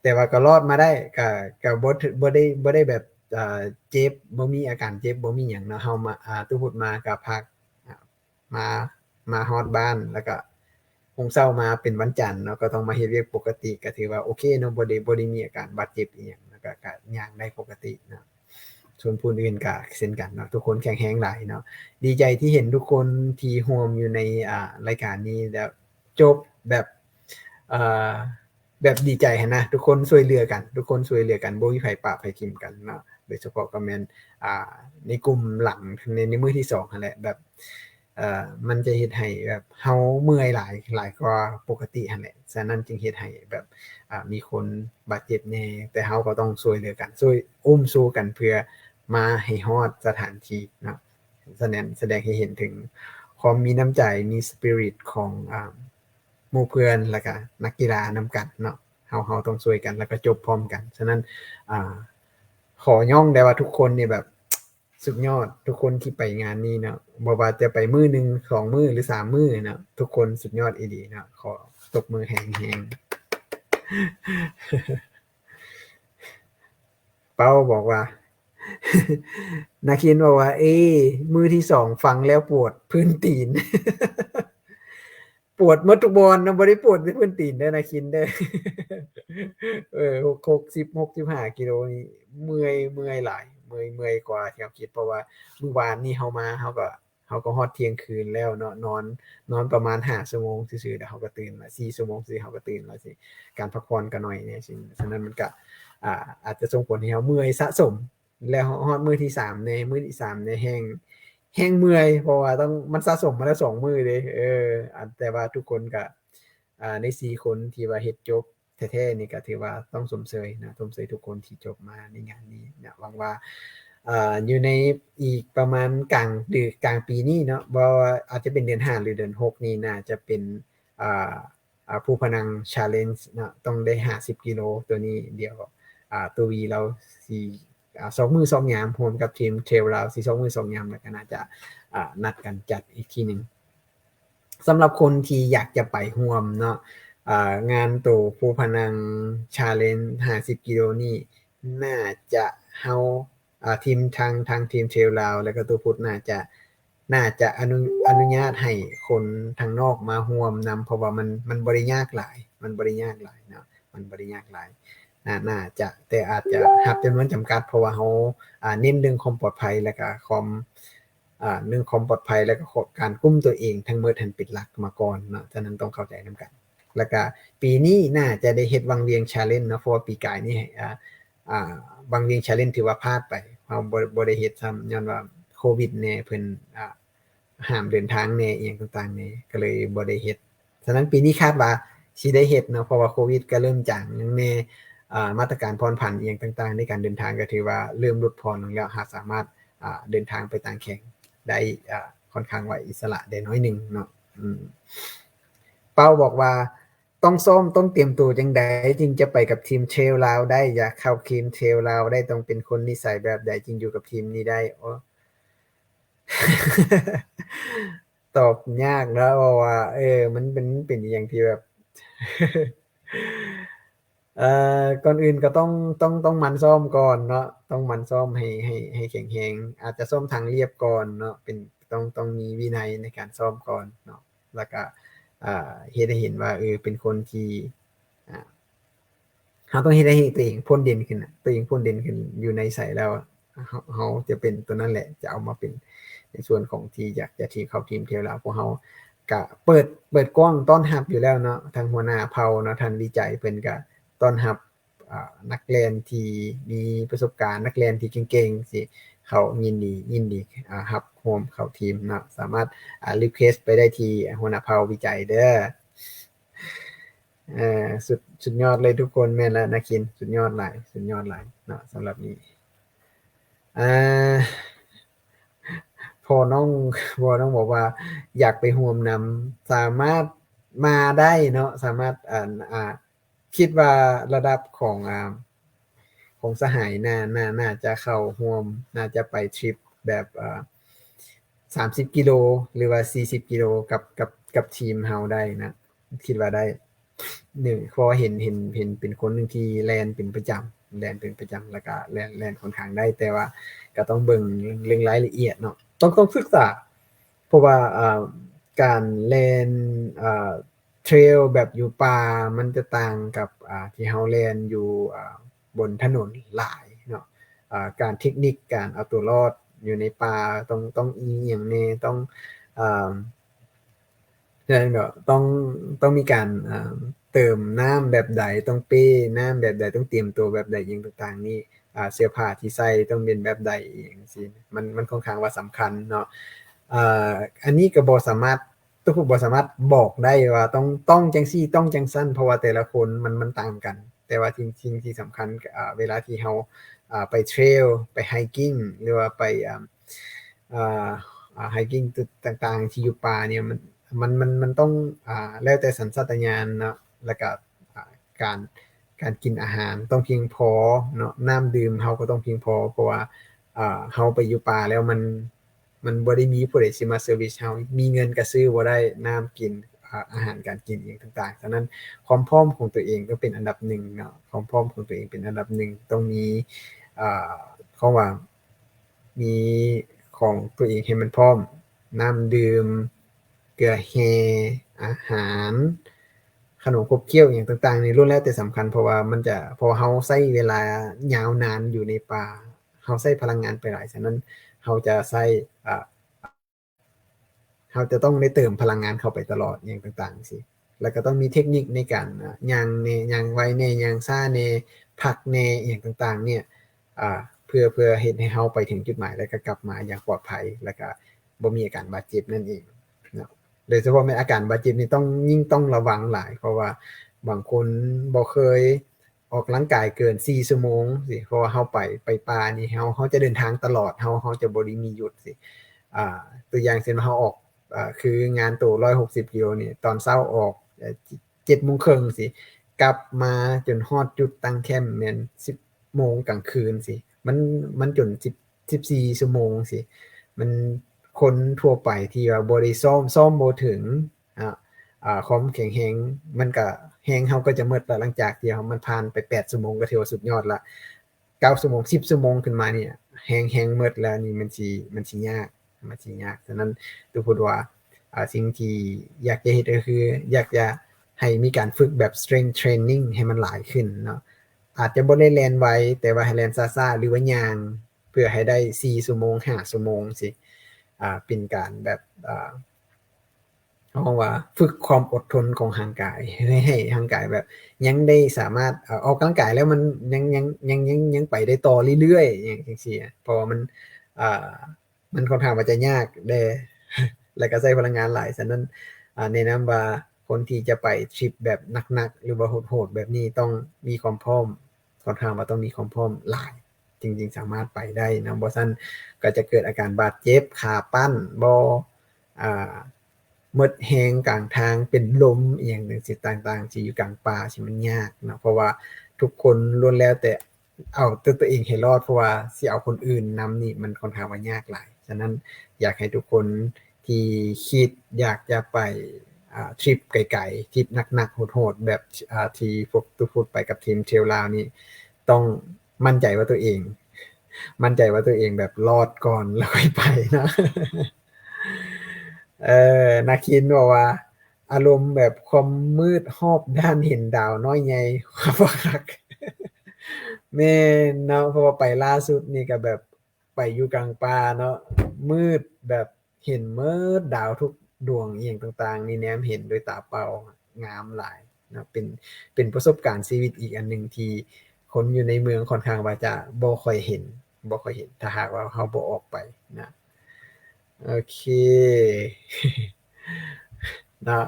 แต่ว่าก็รอดมาได้ก็บ่ได้แบบเจ็บบ่มีอาการเจ็บบ่มีหยังเนาะเฮามาตุพุทธมาก็พักมาฮอดบ้านแล้วก็รุ่งเช้ามาเป็นวันจันทร์เนาะก็ต้องมาเฮ็ดเวียกปกติก็ถือว่าโอเคเนาะบ่ได้มีอาการบาดเจ็บอิหยังแล้วก็ย่างได้ปกติเนาะส่วนผู้อื่นก็เช่นกันเนาะทุกคนแข็งแรงหลายเนาะดีใจที่เห็นทุกคนที่ร่วมอยู่ในรายการนี้แล้วจบแบบอ่าแบบดีใจหั้นนะทุกคนช่วยเหลือกันบ่มีไผปะไผทิ่มกันเนาะโดยเฉพาะก็แม่นในกลุ่มหลังในมื้อที่2นั่นแหละแบบมันจะเฮ็ดให้แบบเฮาเมื่อยหลายกว่าปกติหั่นแหละฉะนั้นจึงเฮ็ดให้แบบมีคนบาดเจ็บแหน่แต่เฮาก็ต้องช่วยเหลือกันช่วยอุ้มสู้กันเพื่อมาให้ฮอดสถานที่เนาะแสดงให้เห็นถึงความมีน้ำใจมีสปิริตของหมู่เพื่อนแล้วก็นักกีฬานำกันเนาะเฮาต้องช่วยกันแล้วก็จบพร้อมกันฉะนั้นอ่าขอย่องได้ว่าทุกคนนี่แบบสุดยอดทุกคนที่ไปงานนี้เนาะบ่ว่าจะไปมื้อหนึ่ง2มื้อหรือ3มื้อเนาะทุกคนสุดยอดอีหลีเนาะขอตบมือแฮงๆ เป้าบอกว่า นาคินบอกว่ามื้อที่2ฟังแล้วปวดพื้นตีน ปวดหมดทุกบอนนะบ่ได้ปวดที่พื้นตีนเด้อนาคินเด้อ 60-65กิโลนี่เมื่อยหลายเมื่อยกว่าที่เราคิดเพราะว่ามื้อวานนี้เฮามาเฮาก็ฮอดเที่ยงคืนแล้วเนาะนอนประมาณ5ชั่วโมงซื่อๆแล้วเฮาก็ตื่นมา4ชั่วโมงซื่อเฮาก็ตื่นแล้วสิการพักผ่อนก็น้อยแหน่ฉะนั้นมันก็อาจจะส่งผลให้เฮาเมื่อยสะสมแล้วฮอดมื้อที่3แหน่มื้อที่3เนี่ยแฮ่งเมื่อยเพราะว่าต้องมันสะสมมาแล้ว2มื้อเด้แต่ว่าทุกคนก็ใน4คนที่ว่าเฮ็ดจบแท้ๆนี่ก็ถือว่าต้องชมเชยนะชมเชยทุกคนที่จบมาในงานนี้นะหวังว่าอยู่ในอีกประมาณกลางปีนี้เนาะบ่ว่าอาจจะเป็นเดือน5หรือเดือน6นี่น่าจะเป็นอ่าภูพนัง challenge เนาะต้องได้50กิโลตัวนี้เดี๋ยวตัววีเราสิ2มื้อ2ยามร่วมกับทีม Trail เราสิ2มื้อ2ยามแล้วก็น่าจะนัดกันจัดอีกทีหนึ่งสำหรับคนที่อยากจะไปร่วมเนาะงานตัวภูพนัง challenge 50กิโลนี่น่าจะเฮาทีมทางทีม Trail ลาวแล้วก็ตัวพุทธน่าจะอนุญาตให้คนทางนอกมาร่วมนำเพราะว่ามันบ่ได้ยากหลายมันบ่ได้ยากหลายเนาะมันบ่ได้ยากหลายน่าจะแต่อาจจะรับจำนวนจำกัดเพราะว่าเฮาเน้นเรื่องความปลอดภัยแล้วก็เรื่องความปลอดภัยแล้วก็การกุมตัวเองทั้งหมดหั้นเป็นหลักมาก่อนเนาะฉะนั้นต้องเข้าใจนำกันแล้วก็ปีนี้น่าจะได้เฮ็ดวังเวียง challenge เนาะเพราะว่าปีกายนี่วังเวียง challenge ถือว่าพลาดไปเฮาบ่ได้เฮ็ดซ้ำย้อนว่าโควิดแน่เพิ่นห้ามเดินทางแน่อิหยังต่างๆแน่ก็เลยบ่ได้เฮ็ดฉะนั้นปีนี้คาดว่าสิได้เฮ็ดเนาะเพราะว่าโควิดก็เริ่มจางยังแน่มาตรการผ่อนผันอิหยังต่างๆในการเดินทางก็ถือว่าเริ่มลดผ่อนลงแล้วหากสามารถเดินทางไปต่างแข่งได้ค่อนข้างว่าอิสระได้น้อยหนึ่งเนาะเป้าบอกว่าต้องซ้อมต้องเตรียมตัวจังใดจึงจะไปกับทีมเทรลลาวได้อยากเข้าทีมเทรลลาวได้ต้องเป็นคนนิสัยแบบใดจึงอยู่กับทีมนี้ได้ตอบยากแล้วเพราะว่ามันเป็นอย่างที่แบบก่อนอื่นก็ต้องหมั่นซ้อมก่อนเนาะต้องหมั่นซ้อมให้แข็งแรงอาจจะซ้อมทางเรียบก่อนเนาะเป็นต้องมีวินัยในการซ้อมก่อนเนาะแล้วก็เฮ็ดให้เห็นว่าเป็นคนที่อ่าเราต้องเฮ็ดให้ตัวเองพ้นเด่นขึ้นน่ะตัวเองพ้นเด่นขึ้นอยู่ในไสแล้วเราจะเป็นตัวนั้นแหละจะเอามาเป็นในส่วนของที่อยากจะที่เข้าทีมเทยวลาวพวกเราก็เปิดกว้างต้อนรับอยู่แล้วเนาะทางหัวหน้าเผ่าเนาะท่านวิจัยเพิ่นก็ต้อนรับนักเรียนที่มีประสบการณ์นักเรียนที่เก่งๆสิเขายินดีรับร่วมเข้าทีมเนาะสามารถรีเควสต์ไปได้ที่หัวหน้าเผ่าวิจัยเด้อสุดยอดเลยทุกคนแม่นแล้วนาคินสุดยอดหลายเนาะสำหรับนี้อ่าพอน้องพอน้องบอกว่าอยากไปร่วมนำสามารถมาได้เนาะสามารถคิดว่าระดับของสหายน่าจะเข้าร่วมน่าจะไปทริปแบบ30กิโลหรือว่า40กิโลกับทีมเฮาได้นะคิดว่าได้1เพราะว่าเห็นเป็นคนหนึ่งที่แล่นเป็นประจำแล้วก็แล่นค่อนข้างได้แต่ว่าก็ต้องเบิ่งเรื่องรายละเอียดเนาะต้องศึกษาเพราะว่าการแล่นเทรลแบบอยู่ป่ามันจะต่างกับที่เฮาแล่นอยู่บนถนนหลายเนาะการเทคนิคการเอาตัวรอดอยู่ในป่าต้องอีหยังแน่ต้องอ่าฉะนั้นก็ต้องมีการเติมน้ำแบบใดต้องเป้น้ำแบบใดต้องเตรียมตัวแบบใดอิหยังต่างๆนี่เสื้อผ้าที่ใส่ต้องเป็นแบบใดอิหยังจั่งซี้มันค่อนข้างว่าสำคัญเนาะอ่าอันนี้ก็บ่สามารถทุกคนบ่สามารถบอกได้ว่าต้องจังซี่ต้องจังซั้นเพราะว่าแต่ละคนมันต่างกันแต่ว่าสิ่งที่สำคัญเวลาที่เราไปเทรลไป hiking หรือว่าไปอ่าhiking จุดต่างๆที่อยู่ป่าเนี่ยมันต้องแล้วแต่สัญชาตญาณเนาะแล้วก็อ่าการการกินอาหารต้องเพียงพอเนาะน้ำดื่มเราก็ต้องเพียงพอเพราะว่าเราไปอยู่ป่าแล้วมันบ่ได้มีผู้ใดสิมาเซอร์วิซเรามีเงินก็ซื้อบ่ได้น้ำกินอาหารการกินอิหยังต่างๆฉะนั้นความพร้อมของตัวเองก็เป็นอันดับ1เนาะความพร้อมของตัวเองเป็นอันดับ1ต้องมีอ่าเขาว่า มีของตัวเองให้มันพร้อมน้ำดื่มเกลือแฮอาหารขนมขบเคี้ยวอย่างต่างๆนี่ล้วนแล้วแต่สำคัญเพราะว่ามันจะพอเราใช้เวลายาวนานอยู่ในป่าเราใช้พลังงานไปหลายฉะนั้นเราจะใช้เราจะต้องได้เติมพลังงานเข้าไปตลอดอย่างต่างๆสิแล้วก็ต้องมีเทคนิคในการย่างแน่ย่างไวแน่ย่างซ่าแน่พักแน่อย่างต่างๆเนี่ยอ่าเพื่อเฮ็ดให้เราไปถึงจุดหมายแล้วก็กลับมาอย่างปลอดภัยแล้วก็บ่มีอาการบาดเจ็บนั่นเองเนาะโดยเฉพาะในอาการบาดเจ็บนี่ต้องยิ่งต้องระวังหลายเพราะว่าบางคนบ่เคยออกกำลังกายเกิน4ชั่วโมงสิเพราะว่าเราไปป่านี่เราจะเดินทางตลอดเราจะบ่ได้มีหยุดสิอ่าตัวอย่างเช่นว่าเราออกคืองานตัว160กิโลนี่ตอนเช้าออก7:30สิกลับมาจนฮอดจุดตั้งแคมป์แม่น10โมงกลางคืนสิมันจน14ชั่วโมงสิมันคนทั่วไปที่ว่าบ่ได้ซ้อมบ่ถึงอ่าความแข็งแรงมันก็แรงเราก็จะหมดแล้วหลังจากที่มันผ่านไป8ชั่วโมงก็ถือว่าสุดยอดแล้ว9ชั่วโมง10ชั่วโมงขึ้นมาเนี่ยแรงหมดแล้วนี่มันสิยากฉะนั้นตัวพูดว่าสิ่งที่อยากจะเฮ็ดก็คืออยากจะให้มีการฝึกแบบ strength training ให้มันหลายขึ้นเนาะอาจจะบ่ได้แล่นไวแต่ว่าให้แล่นช้าๆหรือว่าย่างเพื่อให้ได้4ชั่วโมง5ชั่วโมงสิเป็นการแบบเพราะว่าฝึกความอดทนของร่างกายให้ร่างกายแบบยังได้สามารถออกกำลังกายแล้วมันยังไปได้ต่อเรื่อยๆอย่างจังซี่เพราะว่าอ่ามันค่อนข้างว่าจะยากเด้แล้วก็ใช้พลังงานหลายฉะนั้นแนะนำว่าคนที่จะไปทริปแบบหนักๆหรือว่าโหดๆแบบนี้ต้องมีความพร้อมค่อนข้างว่าต้องมีความพร้อมหลายจริงๆสามารถไปได้นะบ่ซั้นก็จะเกิดอาการบาดเจ็บขาปั้นบ่อ่า หมดแรงกลางทางเป็นลมอีหยังจั่งซี้ต่างๆที่อยู่กลางป่าที่มันยากเนาะเพราะว่าทุกคนล้วนแล้วแต่เอาแต่ตัวเองให้รอดเพราะว่าสิเอาคนอื่นนำนี่มันค่อนข้างว่ายากหลายฉะนั้นอยากให้ทุกคนที่คิดอยากจะไปทริปไกลๆทริปหนักๆโหดๆแบบที่พวกตุพูดไปกับทีม Trail Round นี่ต้องมั่นใจว่าตัวเองแบบรอดก่อนแล้วค่อยไปเนาะ นาคินบอกว่าอารมณ์แบบความมืดฮอบด้านเห็นดาวน้อยใหญ่ว่าคักแม่นเนาะเพราะว่าไปล่าสุดนี่ก็แบบไปอยู่กลางป่าเนาะมืดแบบเห็นเมิดดาวทุกดวงอีหยังต่างๆนี่แนมเห็นด้วยตาเปล่างามหลายเนาะเป็นประสบการณ์ชีวิตอีกอันหนึ่งที่คนอยู่ในเมืองค่อนข้างว่าจะบ่ค่อยเห็นถ้าหากว่าเราบ่ออกไปนะโอเค เนาะ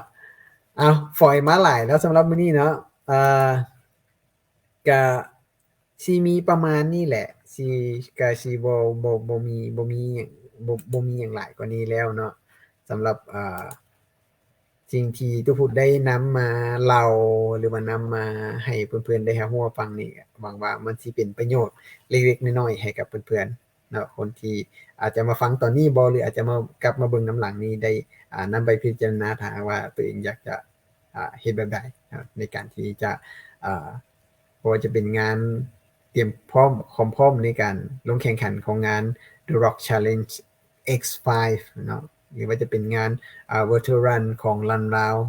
เอาฝอยมาหลายแล้วสำหรับมื้อนี้เนาะอ่าก็สิมีประมาณนี้แหละสิก็สิบ่มีหยังบ่มีหยังหลายกว่านี้แล้วเนาะสำหรับสิ่งที่ทุกผู้ได้นำมาเล่าหรือว่านำมาให้เพื่อนๆได้รับรู้รับฟังนี่หวังว่ามันสิเป็นประโยชน์เล็กๆน้อยๆให้กับเพื่อนๆเนาะคนที่อาจจะมาฟังตอนนี้บ่หรืออาจจะมากลับมาเบิ่งนำหลังนี้ได้นำไปพิจารณาถ้าหากว่าตัวเองอยากจะเฮ็ดแบบใดนะครับในการที่จะอ่าบ่ว่าจะเป็นงานเตรียมพร้อมความพร้อมในการลงแข่งขันของงาน The Rock Challenge X5 เนาะหรือว่าจะเป็นงานVirtual Run ของ Run Round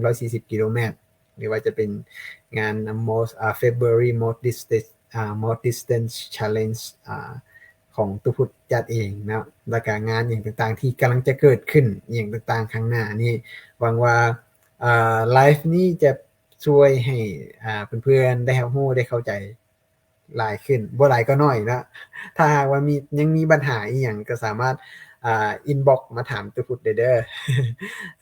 140กิโลเมตรหรือว่าจะเป็นงาน Most February Most Distance Challenge ของตุพุทธจัดเองนะแล้วก็งานอย่างต่างๆที่กำลังจะเกิดขึ้นอย่างต่างๆข้างหน้านี่หวังว่าไลฟ์นี้จะช่วยให้เพื่อนๆได้รับรู้ได้เข้าใจหลายขึ้นบ่หลายก็น้อยนะถ้าหากว่ายังมีปัญหาอีหยังก็สามารถอินบ็อกซ์มาถามตุพุทธได้เด้อ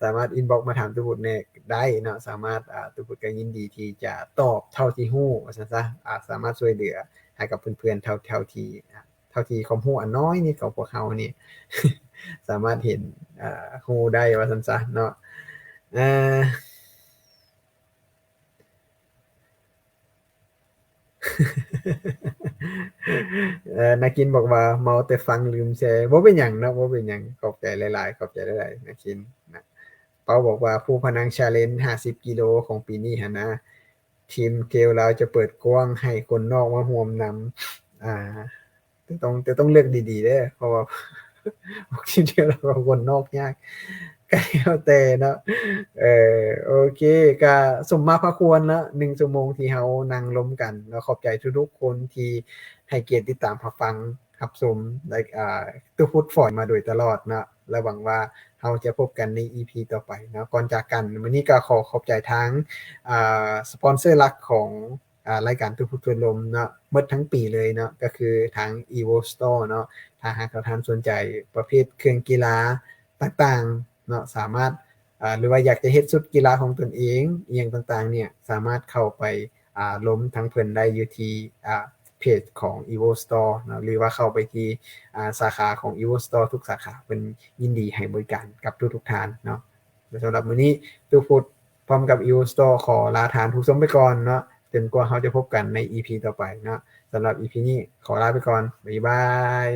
สามารถอินบ็อกซ์มาถามตุพุทธเนี่ยได้เนาะสามารถตุพุทธก็ยินดีที่จะตอบเท่าที่รู้ว่าซั่นซะสามารถช่วยเหลือให้กับเพื่อนๆเท่าที่ความรู้อันน้อยนิดของพวกเขานี่ สามารถเห็นรู้ได้ว่าซั่นซะเนาะเอ่อ นาคินบอกว่าเมาแต่ฟังลืมแชร์บ่เป็นหยังเนาะบ่เป็นหยังขอบใจหลายๆขอบใจหลายๆนาคินนะเปาบอกว่าผู้พนัง challenge 50กิโลของปีนี้หั้นนะทีมเกลเราจะเปิดกว้างให้คนนอกมาร่วมนำ แต่ต้องเลือกดีๆเด้อเพราะว่าคลิปเดียวแล้วก็คนนอกยากก็แล้วแต่เนาะโอเคก็สมมาพระควรแล้ว1ชั่วโมงที่เรานั่งร่วมกันแล้วขอบใจทุกๆคนที่ให้เกียรติติดตามรับฟังรับชมและตู้พุทธฝอยมาโดยตลอดเนาะและหวังว่าเราจะพบกันใน EP ต่อไปเนาะก่อนจากกันวันนี้ก็ขอขอบใจทั้งสปอนเซอร์หลักของรายการตู้พุทธทวนลมเนาะหมดทั้งปีเลยเนาะก็คือทาง Evo Store เนาะถ้าหากท่านสนใจประเภทเครื่องกีฬาต่างๆเนาะสามารถหรือว่าอยากจะเฮ็ดชุดกีฬาของตนเองอีหยังต่างๆเนี่ยสามารถเข้าไปล้มทั้งเพิ่นได้อยู่ที่เพจของ Evo Store เนาะหรือว่าเข้าไปที่สาขาของ Evo Store ทุกสาขาเพิ่นยินดีให้บริการกับทุกๆท่านเนาะสำหรับมื้อนี้ตู้พุทธพร้อมกับ Evo Store ขอลาท่านผู้ชมไปก่อนเนาะจนกว่าเราจะพบกันใน EP ต่อไปเนาะสำหรับ EP นี้ขอลาไปก่อนบ๊ายบาย